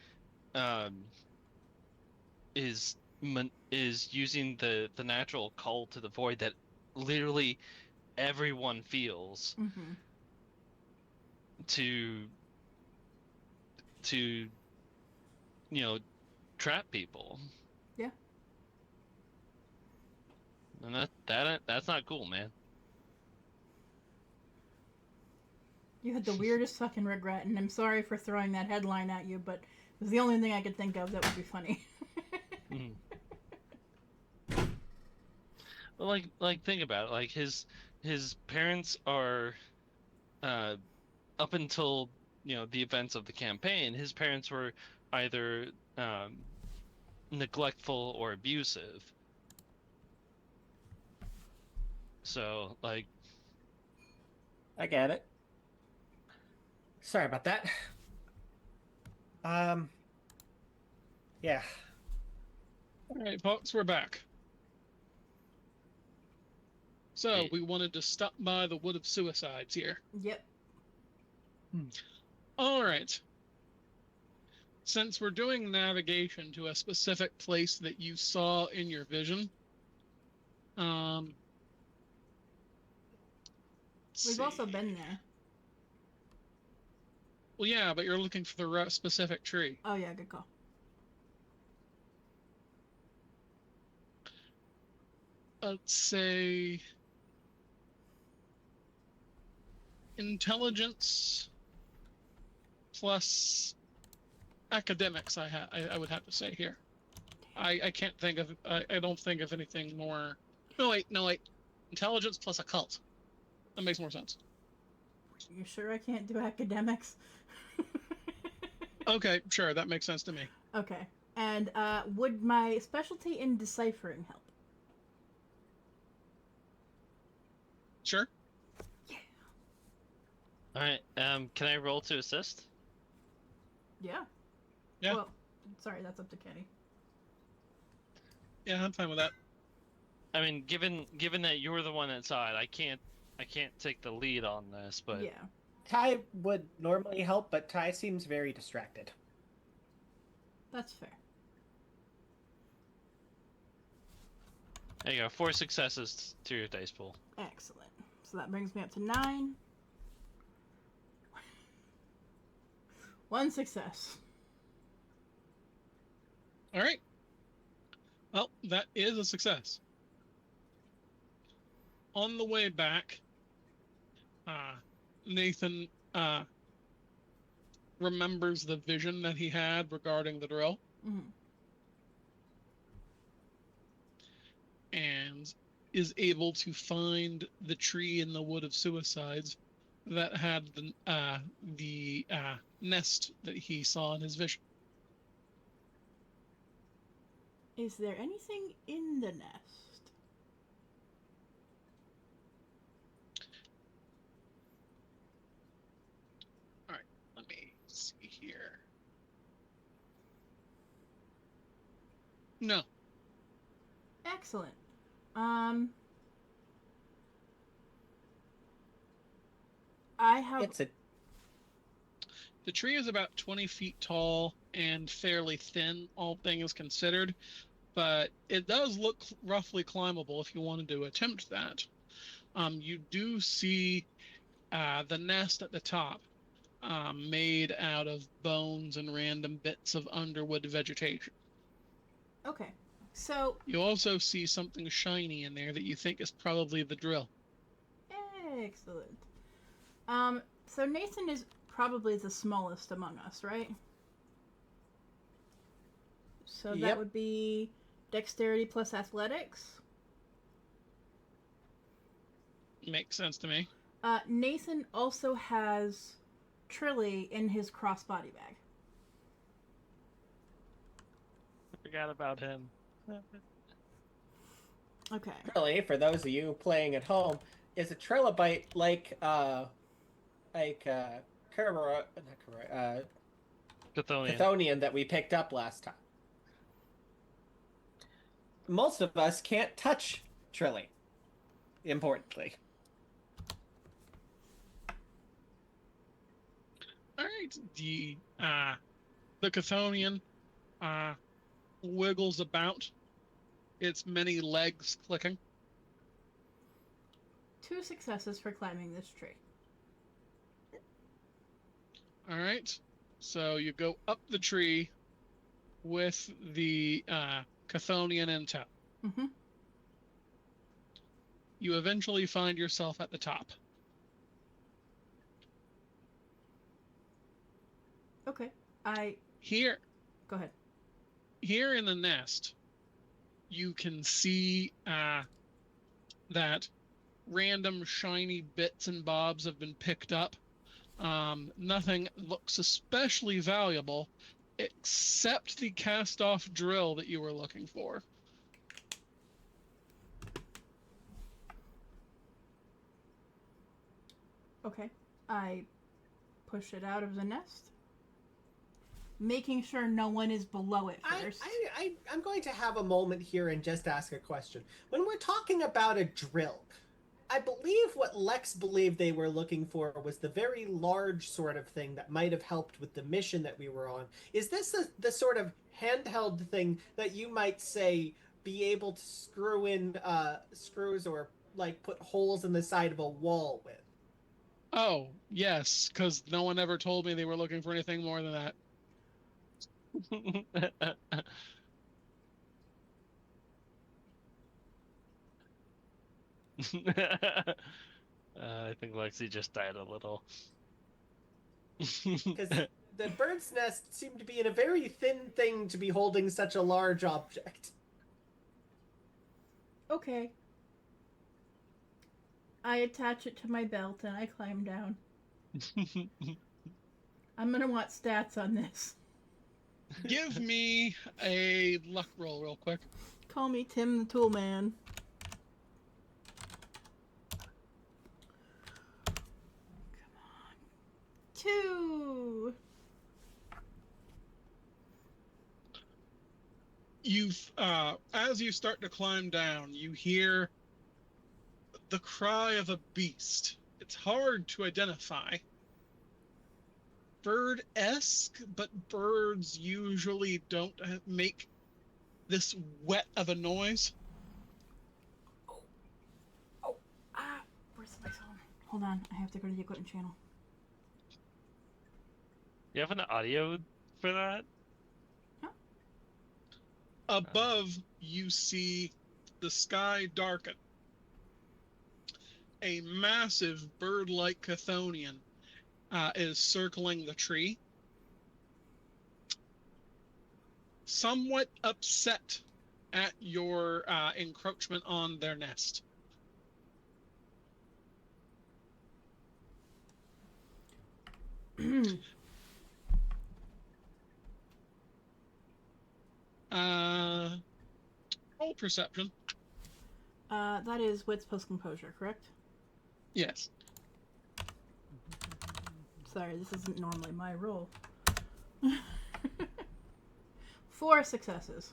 is using the natural call to the void that literally everyone feels Mm-hmm. to trap people. Yeah. And that's not cool, man. You had the weirdest fucking regret, and I'm sorry for throwing that headline at you, but it was the only thing I could think of that would be funny. Mhm. Well, like think about it. Like his parents are up until the events of the campaign, his parents were either neglectful or abusive. So like, I get it. Sorry about that. Yeah. All right, folks, we're back. So we wanted to stop by the Wood of Suicides here. Yep. All right. Since we're doing navigation to a specific place that you saw in your vision, We've also been there. Well, yeah, but you're looking for the specific tree. Oh, yeah, good call. Let's say intelligence plus academics. I would have to say here. I can't think of I don't think of anything more. No wait. Intelligence plus occult. That makes more sense. You sure I can't do academics? Okay, sure, that makes sense to me. Okay. And would my specialty in deciphering help? Sure. all right. Can I roll to assist? Yeah. Yeah. Well, sorry, that's up to Kenny. Yeah, I'm fine with that. I mean, given that you're the one that saw it, I can't take the lead on this, but Yeah. Ty would normally help, but Ty seems very distracted. That's fair. there you go. 4 successes to your dice pool. Excellent. So that brings me up to 9. 1 success. All right. Well, that is a success. On the way back, Nathan remembers the vision that he had regarding the drill Mhm. and is able to find the tree in the Wood of Suicides that had the nest that he saw in his vision. Is there anything in the nest? All right, let me see here. No, Excellent. Um, I have. It's a the tree is about 20 feet tall and fairly thin, all things considered, but it does look roughly climbable if you wanted to attempt that. You do see the nest at the top, made out of bones and random bits of underwood vegetation. Okay. So, You also see something shiny in there that you think is probably the drill. excellent. So Nathan is probably the smallest among us, right? So that Yep. would be dexterity plus athletics. Makes sense to me. Nathan also has Trilly in his crossbody bag. I forgot about him. Okay. really, for those of you playing at home, is a trilobite like Kerberos, not Kerberos, Chthonian. Chthonian that we picked up last time. Most of us can't touch Trilly. Importantly. All right, the Chthonian wiggles about, its many legs clicking. 2 successes for climbing this tree. All right, so you go up the tree with the Chthonian in tow. Mm-hmm. You eventually find yourself at the top. Okay. Here Go ahead. Here in the nest, you can see that random shiny bits and bobs have been picked up. Nothing looks especially valuable except the cast-off drill that you were looking for. Okay. I push it out of the nest, making sure no one is below it first. I'm going to have a moment here and just ask a question. When we're talking about a drill, I believe what Lex believed they were looking for was the very large sort of thing that might have helped with the mission that we were on. Is this the sort of handheld thing that you might say be able to screw in screws or like put holes in the side of a wall with? Oh, yes, because no one ever told me they were looking for anything more than that. I think Lexi just died a little. Because the bird's nest seemed to be in a very thin thing to be holding such a large object. Okay. I attach it to my belt and I climb down. I'm gonna want stats on this. Give me a luck roll real quick. Call me Tim the Tool Man. Come on. 2. As you start to climb down, you hear the cry of a beast. It's hard to identify. Bird-esque, but birds usually don't make this wet of a noise. Where's my phone? Hold on, I have to go to the equipment channel. You have an audio for that? Above, you see the sky darken. A massive bird-like Chthonian is circling the tree. somewhat upset at your encroachment on their nest. Roll perception. That is wits plus composure, correct? Yes. Sorry, this isn't normally my roll. 4 successes.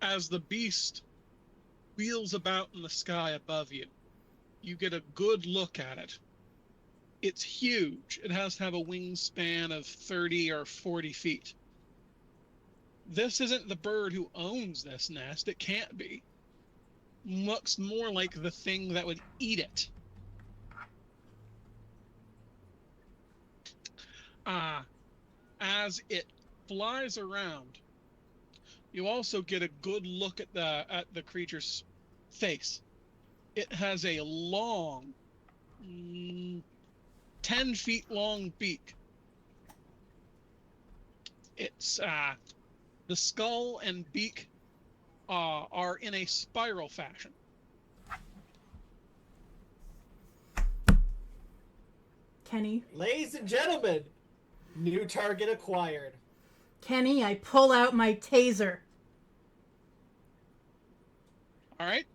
As the beast wheels about in the sky above you, you get a good look at it. It's huge. It has to have a wingspan of 30 or 40 feet. This isn't the bird who owns this nest. It can't be. Looks more like the thing that would eat it. As it flies around, you also get a good look at the creature's face. It has a long, 10 feet long beak. It's the skull and beak are in a spiral fashion. Kenny, Ladies and gentlemen, new target acquired. Kenny, I pull out my taser. All right.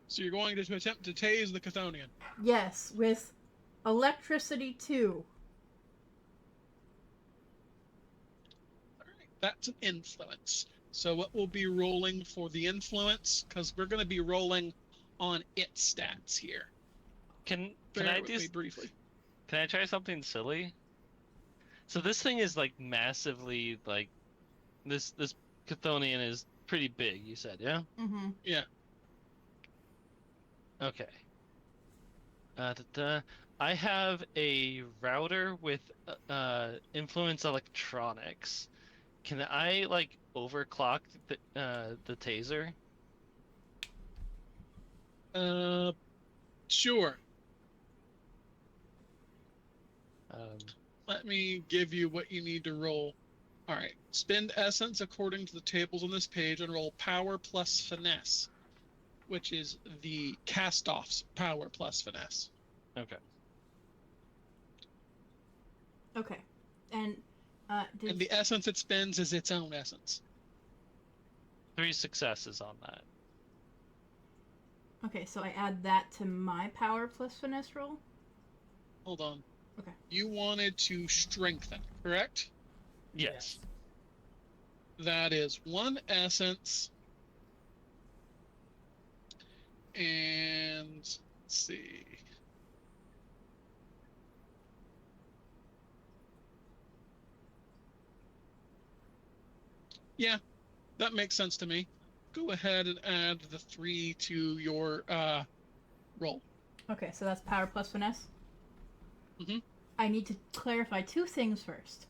So you're going to attempt to tase the Chthonian. Yes, with electricity too. All right. That's an influence. So what we'll be rolling for the influence, because we're going to be rolling on its stats here. Can Bear I with do me briefly? Can I try something silly? So this thing is like massively like this Chthonian is pretty big, you said, yeah? Mm-hmm. Yeah. Okay. I have a router with influence electronics. Can I like overclock the taser? Sure. Um, Let me give you what you need to roll. All right. Spend essence according to the tables on this page and roll power plus finesse, which is the cast-off's power plus finesse. okay. Okay. And And the essence it spends is its own essence. 3 successes on that. Okay, so I add that to my power plus finesse roll? Hold on. Okay. You wanted to strengthen, correct? Yes. That is 1 essence. And let's see. Yeah, that makes sense to me. Go ahead and add the 3 to your roll. Okay, so that's power plus finesse? Mm-hmm. I need to clarify 2 things first.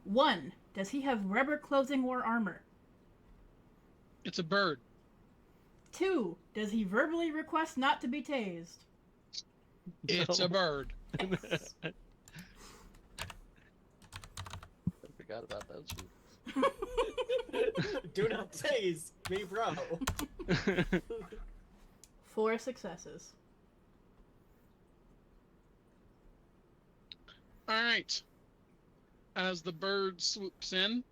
1, does he have rubber clothing or armor? It's a bird. 2, does he verbally request not to be tased? It's a bird. Yes. I forgot about those. Do not tase me, bro. 4 successes. All right. As the bird swoops in,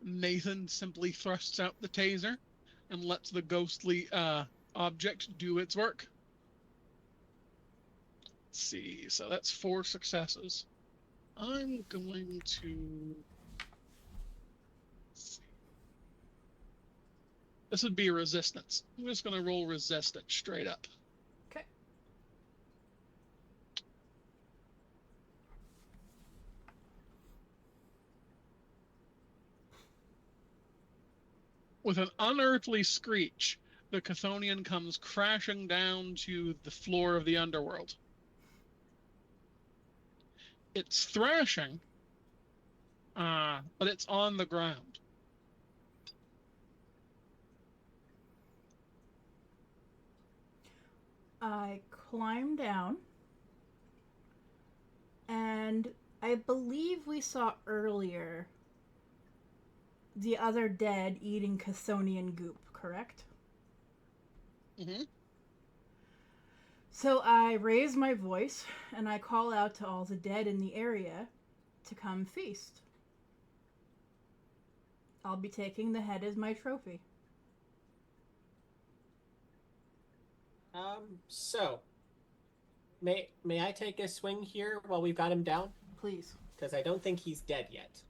Nathan simply thrusts out the taser and lets the ghostly object do its work. Let's see. So that's 4 successes. I'm going to... This would be resistance. I'm just going to roll resistance straight up. Okay. With an unearthly screech, the Chthonian comes crashing down to the floor of the underworld. It's thrashing, but it's on the ground. I climb down and I believe we saw earlier the other dead eating Chthonian goop, correct? Mm-hmm. So I raise my voice and I call out to all the dead in the area to come feast. I'll be taking the head as my trophy. So may I take a swing here while we've got him down? Please. Because I don't think he's dead yet.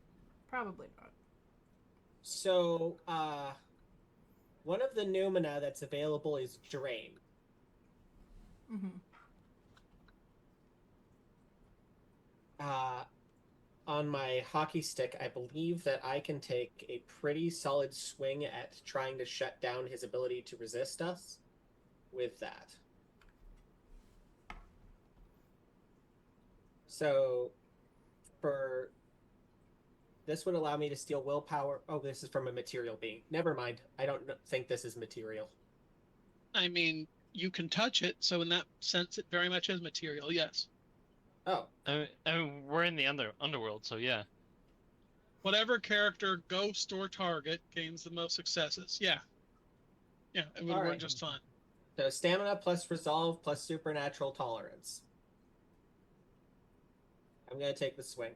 Probably not. So, one of the Numina that's available is Drain. Mm-hmm. On my hockey stick, I believe that I can take a pretty solid swing at trying to shut down his ability to resist us with that. So, for this would allow me to steal willpower. Oh, this is from a material being. Never mind. I don't think this is material. I mean, you can touch it, so in that sense, it very much is material. Yes. Oh, I mean, we're in the underworld, so yeah. Whatever character, ghost or target, gains the most successes. Yeah. Yeah, it would All work right. just fine. so stamina plus resolve plus supernatural tolerance. I'm going to take the swing.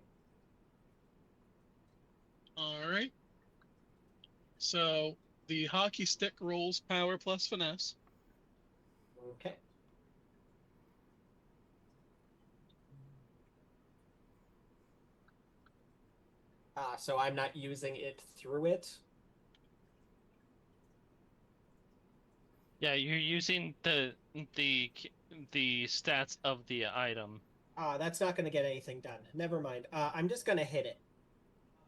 All right. So the hockey stick rolls power plus finesse. Okay. So I'm not using it through it. Yeah, you're using the stats of the item. That's not going to get anything done. Never mind. I'm just going to hit it.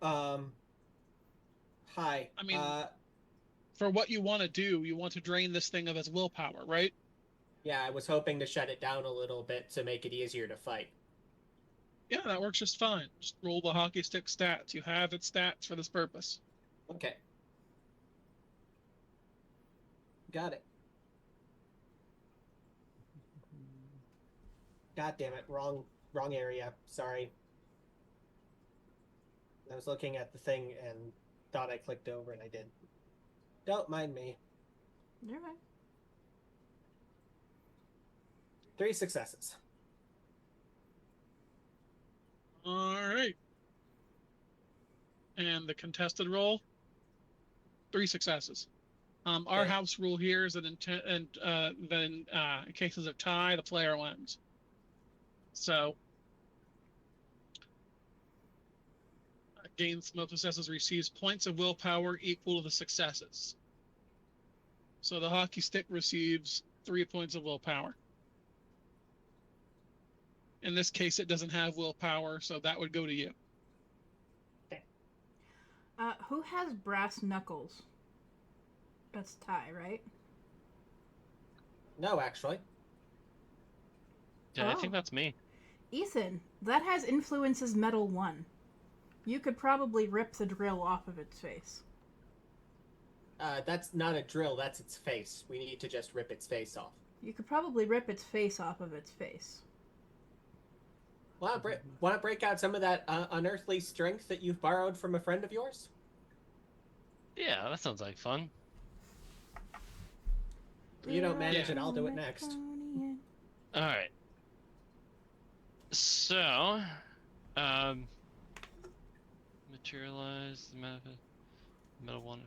Hi. I mean, for what you want to do, you want to drain this thing of its willpower, right? Yeah, I was hoping to shut it down a little bit to make it easier to fight. Yeah, that works just fine. Just roll the hockey stick stats. You have its stats for this purpose. Okay. Got it. God damn it. Wrong area. Sorry. I was looking at the thing and thought I clicked over and I did. Don't mind me. You're right. 3 successes. All right. And the contested roll, 3 successes. Our Okay. house rule here is that in cases of tie, the player wins. So, gains most successes, receives points of willpower equal to the successes. So the hockey stick receives 3 points of willpower. In this case, it doesn't have willpower, so that would go to you. Who has brass knuckles? That's Ty, right? No, actually. Yeah, I Oh. think that's me. Ethan, that has influences metal 1. You could probably rip the drill off of its face. That's not a drill, that's its face. We need to just rip its face off. You could probably rip its face off of its face. Want to break out some of that unearthly strength that you've borrowed from a friend of yours? Yeah, that sounds like fun. If you don't manage it, I'll do it next. All right. So, materialize the metal one.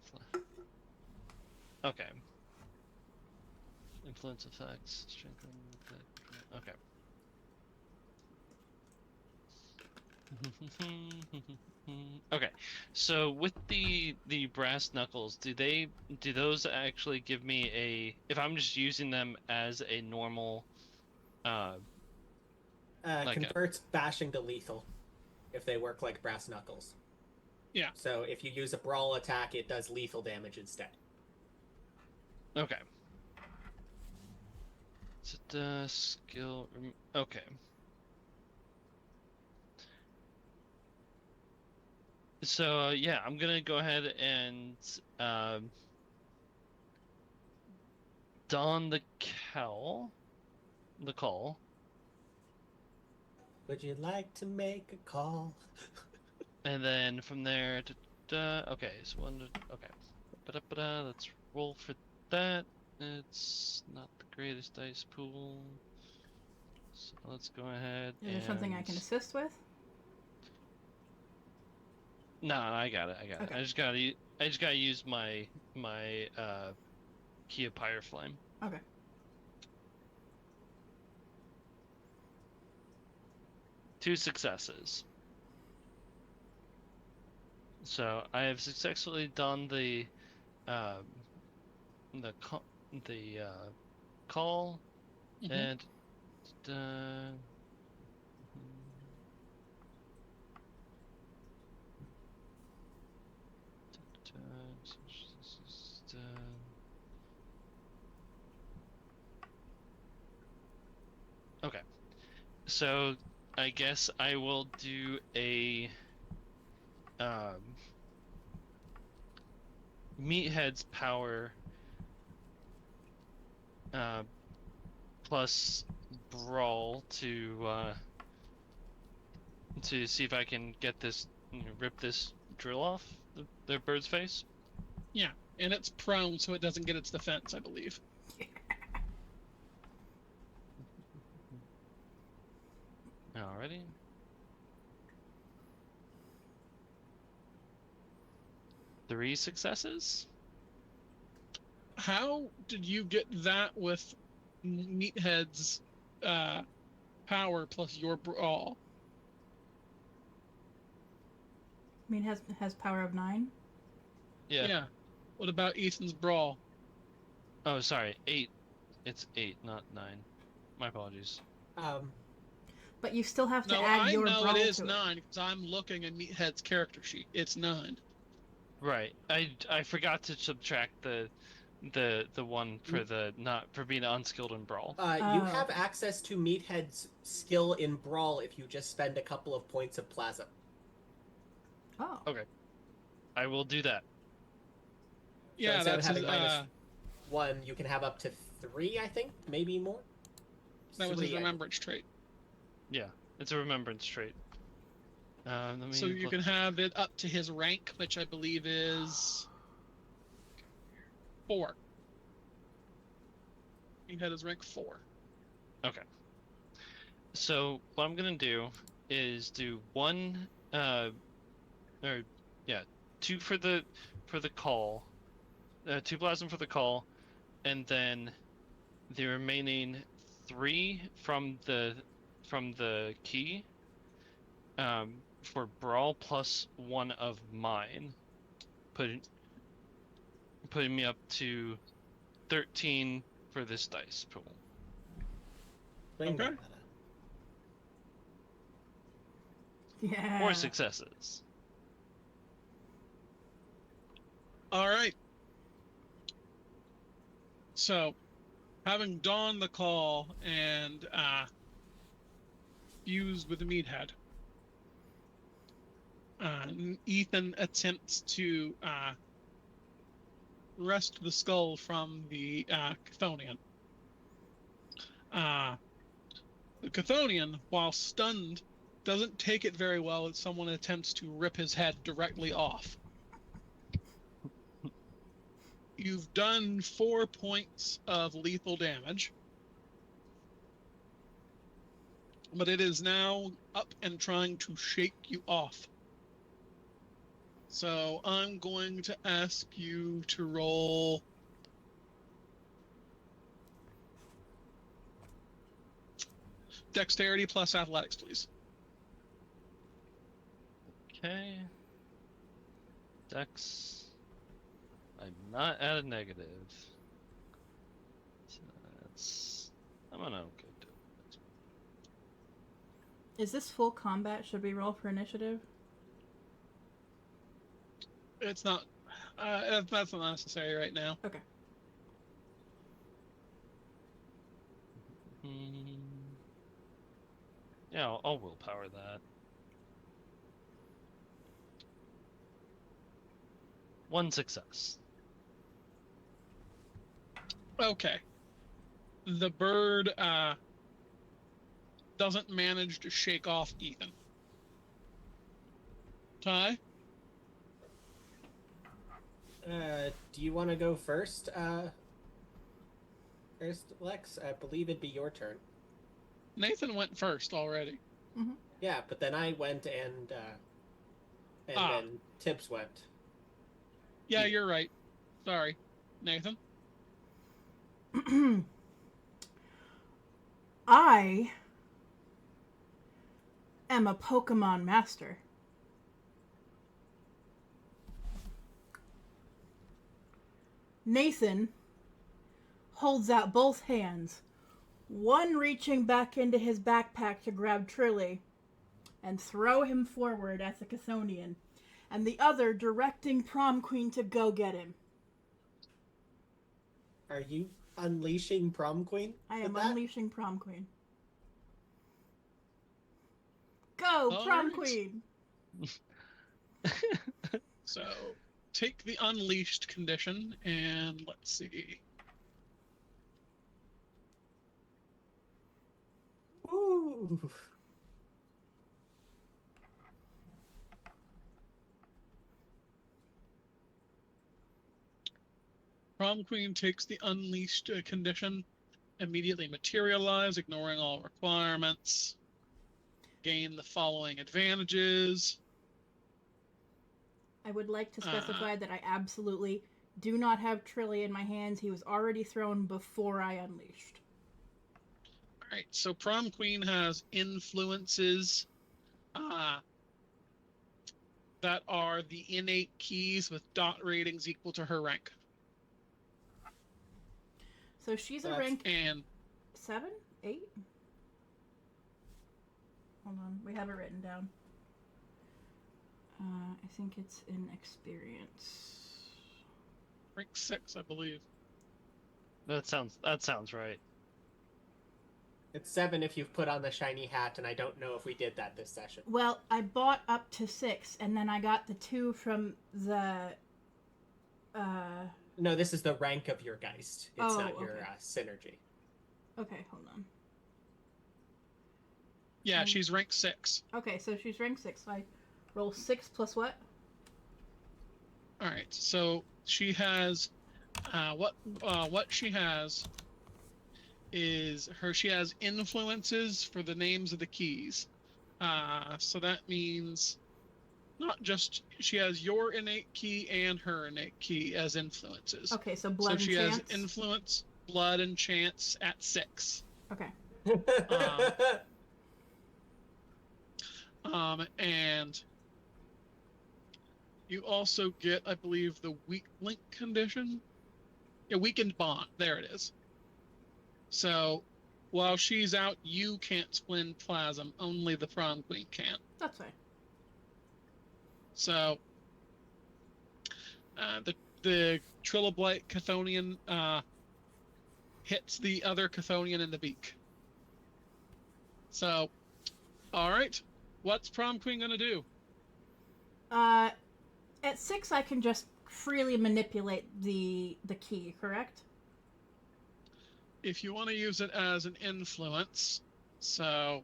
Okay. Influence effects. Strengthen. Okay. Okay, so with the brass knuckles, do those actually give me a, if I'm just using them as a normal Converts bashing to lethal if they work like brass knuckles. Yeah. So if you use a brawl attack, it does lethal damage instead. Okay. So it does skill, okay. So yeah, I'm gonna go ahead and don the call, Would you like to make a call? And then from there, okay, so okay. Ba-da-ba-da, let's roll for that. It's not the greatest dice pool. So let's go ahead Is there something I can assist with? No, I got it. Okay. I just gotta use my key of Pyre Flame. Okay. Two successes. So I have successfully done the uh, call Mhm. and okay. So I guess I will do a Meathead's power plus brawl to see if I can get this, rip this drill off the bird's face. Yeah, and it's prone, so it doesn't get its defense, I believe. Alrighty. Three successes. How did you get that with Meathead's power plus your brawl? I mean, it has power of 9. Yeah. What about Ethan's brawl? Oh, sorry. 8. It's 8, not 9. My apologies. But you still have to No, add I your know brawl it is to 9 because I'm looking at Meathead's character sheet. It's 9. Right. I forgot to subtract the one for the not for being unskilled in brawl. You have access to Meathead's skill in Brawl if you just spend a couple of points of Plaza. Oh. Okay. I will do that. Yeah, instead of that's having his, -1, you can have up to 3, I think, maybe more. that was his 3, I think. remembrance trait. Yeah, it's a remembrance trait. Let me So you look. can have it up to his rank, which I believe is 4. He had his rank 4. Okay. So what I'm gonna do is do 1, or yeah, 2 for the call, 2 plasma for the call, and then the remaining 3 from the key, for brawl plus 1 of mine, putting me up to 13 for this dice pool. Okay. Yeah. 4 successes. All right. So, having donned the call and fused with the Meathead, Ethan attempts to wrest the skull from the Chthonian. The Chthonian, while stunned, doesn't take it very well as someone attempts to rip his head directly off. You've done 4 points of lethal damage, but it is now up and trying to shake you off. So I'm going to ask you to roll dexterity plus athletics, please. Okay. Dex. I'm not at a negative. So I'm on okay. Is this full combat? Should we roll for initiative? It's not. That's not necessary right now. Okay. Yeah, I'll willpower that. 1 success. Okay. The bird doesn't manage to shake off Ethan. Ty? Do you want to go first? First, Lex? I believe it'd be your turn. Nathan went first already. Yeah, but then I went and then Tibbs went. Yeah, you're right. Sorry. Nathan? I am a Pokemon master. Nathan holds out both hands, one reaching back into his backpack to grab Trilly and throw him forward at the Chthonian, and the other directing Prom Queen to go get him. Are you unleashing Prom Queen? I am with that? unleashing Prom Queen. Go, Prom Queen! So, take the unleashed condition, and let's see. Ooh. Prom Queen takes the unleashed condition, immediately materialize, ignoring all requirements. Gain the following advantages. I would like to specify that I absolutely do not have Trilly in my hands. He was already thrown before I unleashed. Alright, so Prom Queen has influences that are the innate keys with dot ratings equal to her rank. So she's a That's- rank And 7? 8? Hold on, we have it written down. I think it's in experience. rank 6, I believe. That sounds right. It's 7 if you've put on the shiny hat, and I don't know if we did that this session. Well, I bought up to 6, and then I got the 2 from the... No, this is the rank of your Geist. It's Oh, not your okay. synergy. Okay, hold on. Yeah, she's rank 6. Okay, so she's rank 6. So I roll 6 plus what? Alright, so she has what she has is she has influences for the names of the keys. So that means not just she has your innate key and her innate key as influences. Okay, so blood so and she chance. has influence, blood, and chance at 6. Okay. And you also get, I believe, the weak link condition. Yeah, weakened bond. There it is. So while she's out, you can't splend plasm. Only the Prom Queen can. That's fine. So the Triloblite Chthonian hits the other Chthonian in the beak. So, all right, what's Prom Queen gonna do? At 6, I can just freely manipulate the key, correct? If you want to use it as an influence, so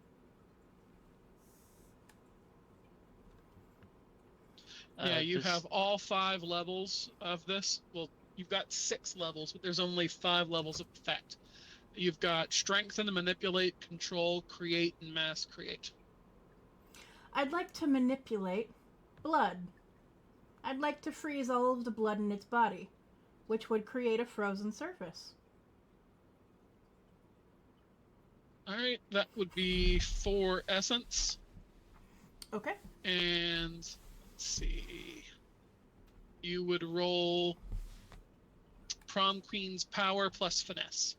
yeah, you have all 5 levels of this. Well, you've got 6 levels, but there's only 5 levels of effect. You've got strengthen, manipulate, control, create, and mass create. I'd like to manipulate blood. I'd like to freeze all of the blood in its body, which would create a frozen surface. All right, that would be 4 essence. Okay. And let's see. You would roll Prom Queen's power plus finesse.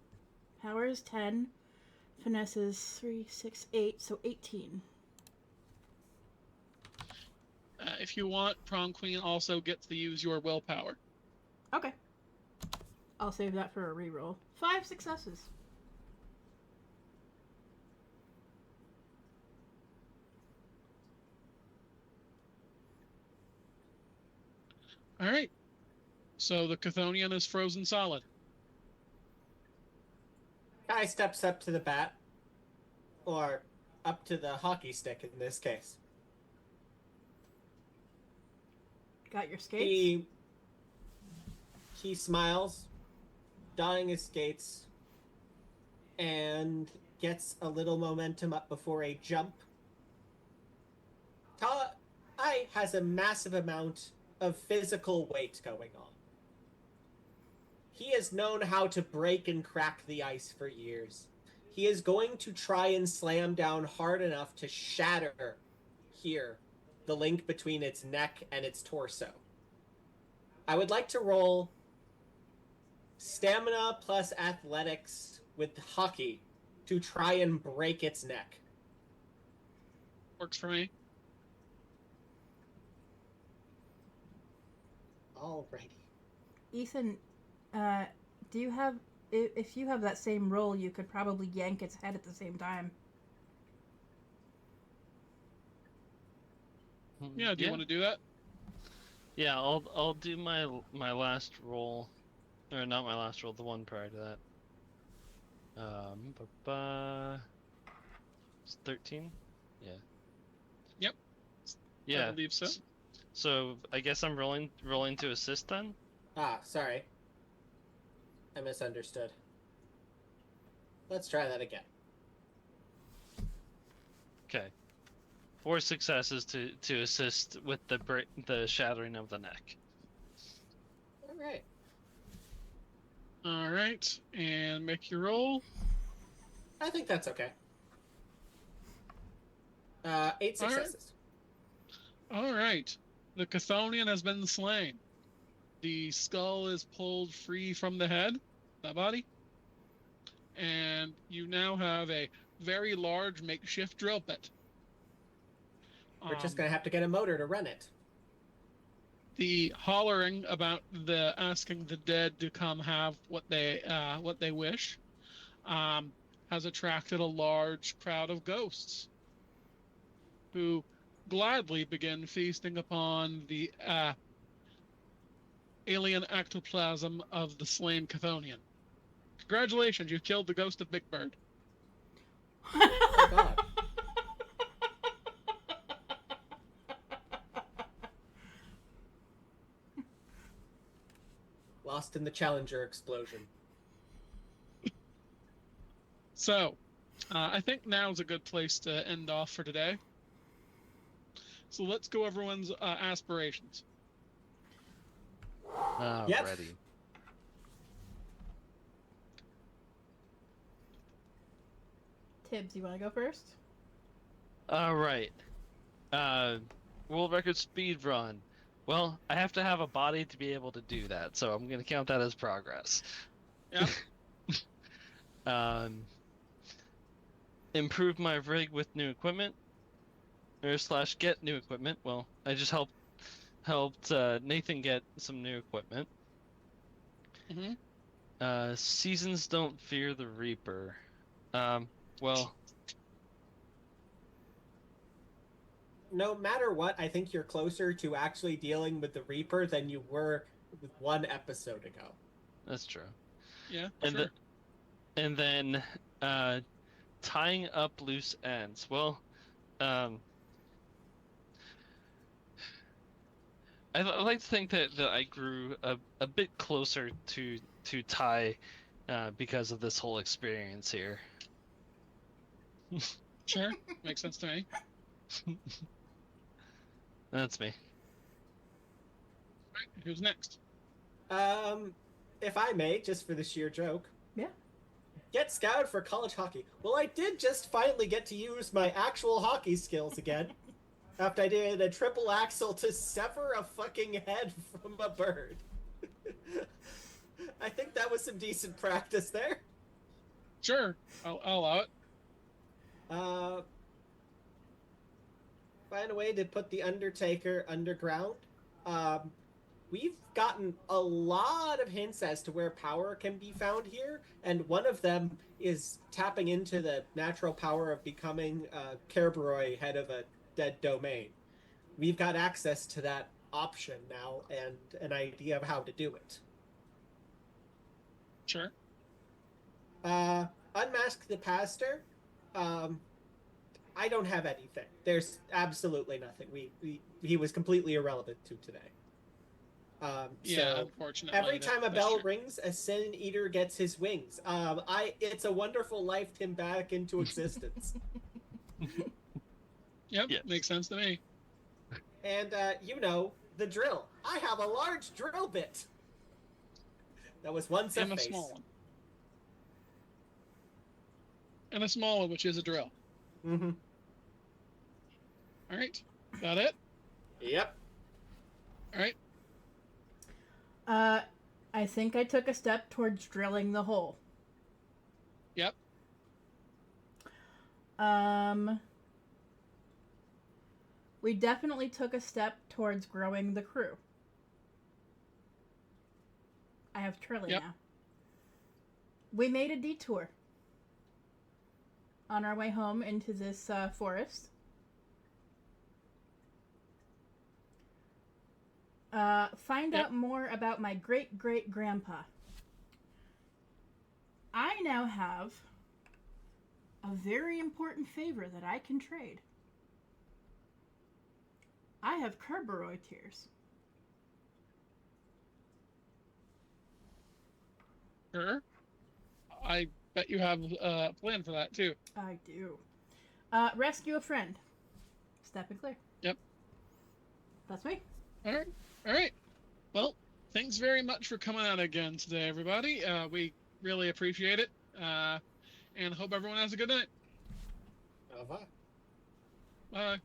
Power is 10. Finesse is 3, 6, 8, so 18. If you want, Prom Queen also gets to use your willpower. Okay. I'll save that for a reroll. 5 successes. All right. So the Chthonian is frozen solid. Guy steps up to the bat, or up to the hockey stick in this case. Got your skates? He smiles, donning his skates, and gets a little momentum up before a jump. Ai has a massive amount of physical weight going on. He has known how to break and crack the ice for years. He is going to try and slam down hard enough to shatter here the link between its neck and its torso. I would like to roll stamina plus athletics with hockey to try and break its neck. Works for me. Alrighty. Ethan, do you have... If you have that same roll, you could probably yank its head at the same time. Yeah, do you want to do that? Yeah, I'll do my last roll, or not my last roll, the one prior to that. It's 13. Yeah. Yep. Yeah. I believe so. So I guess I'm rolling to assist then. Sorry. I misunderstood. Let's try that again. Okay. 4 successes to assist with the shattering of the neck. Alright. All right, and make your roll. I think that's okay. 8 successes. All right. The Chthonian has been slain. The skull is pulled free from the head, the body, and you now have a very large makeshift drill bit. We're just gonna have to get a motor to run it. The hollering about the asking the dead to come have what they wish has attracted a large crowd of ghosts who gladly begin feasting upon the alien ectoplasm of the slain Chthonian. Congratulations, you've killed the ghost of Big Bird. Oh god. Lost in the Challenger explosion. So, I think now is a good place to end off for today. So let's go everyone's aspirations. Yep. Ready. Tibbs, you want to go first? All right. World record speed run. Well, I have to have a body to be able to do that, so I'm gonna count that as progress. Yep. Improve my rig with new equipment, or slash get new equipment. Well, I just helped Nathan get some new equipment. Mm-hmm. Seasons don't fear the Reaper. Well, No matter what, I think you're closer to actually dealing with the Reaper than you were with 1 episode ago. that's true. Yeah. And Sure. and then tying up loose ends. Well, I like to think that I grew a bit closer to Ty because of this whole experience here. Sure. Makes sense to me. That's me. Right. Who's next? If I may, just for the sheer joke. Yeah. Get scouted for college hockey. Well, I did just finally get to use my actual hockey skills again. After I did a triple axel to sever a fucking head from a bird. I think that was some decent practice there. Sure. I'll allow it. Find a way to put the Undertaker underground. We've gotten a lot of hints as to where power can be found here, and one of them is tapping into the natural power of becoming Kerberoy, head of a dead domain. We've got access to that option now and an idea of how to do it. Sure. Unmask the pastor. I don't have anything. There's absolutely nothing. He was completely irrelevant to today. Yeah, So unfortunately. every time a that's bell true. rings, a Sin Eater gets his wings. It's a wonderful life him back into existence. Yep, Yes. makes sense to me. And you know the drill. I have a large drill bit. That was once a And a face. small one. And a small one, which is a drill. Mm-hmm. All right. That it? Yep. All right. I think I took a step towards drilling the hole. Yep. We definitely took a step towards growing the crew. I have Trilly Yep. now. We made a detour on our way home into this forest. Find Yep. out more about my great-great-grandpa. I now have a very important favor that I can trade. I have Kerberoy tears. Sure. I bet you have a plan for that, too. I do. Rescue a friend. Step and clear. Yep. That's me. All right. All right. Well, thanks very much for coming out again today, everybody. We really appreciate it. And hope everyone has a good night. Au revoir. Bye.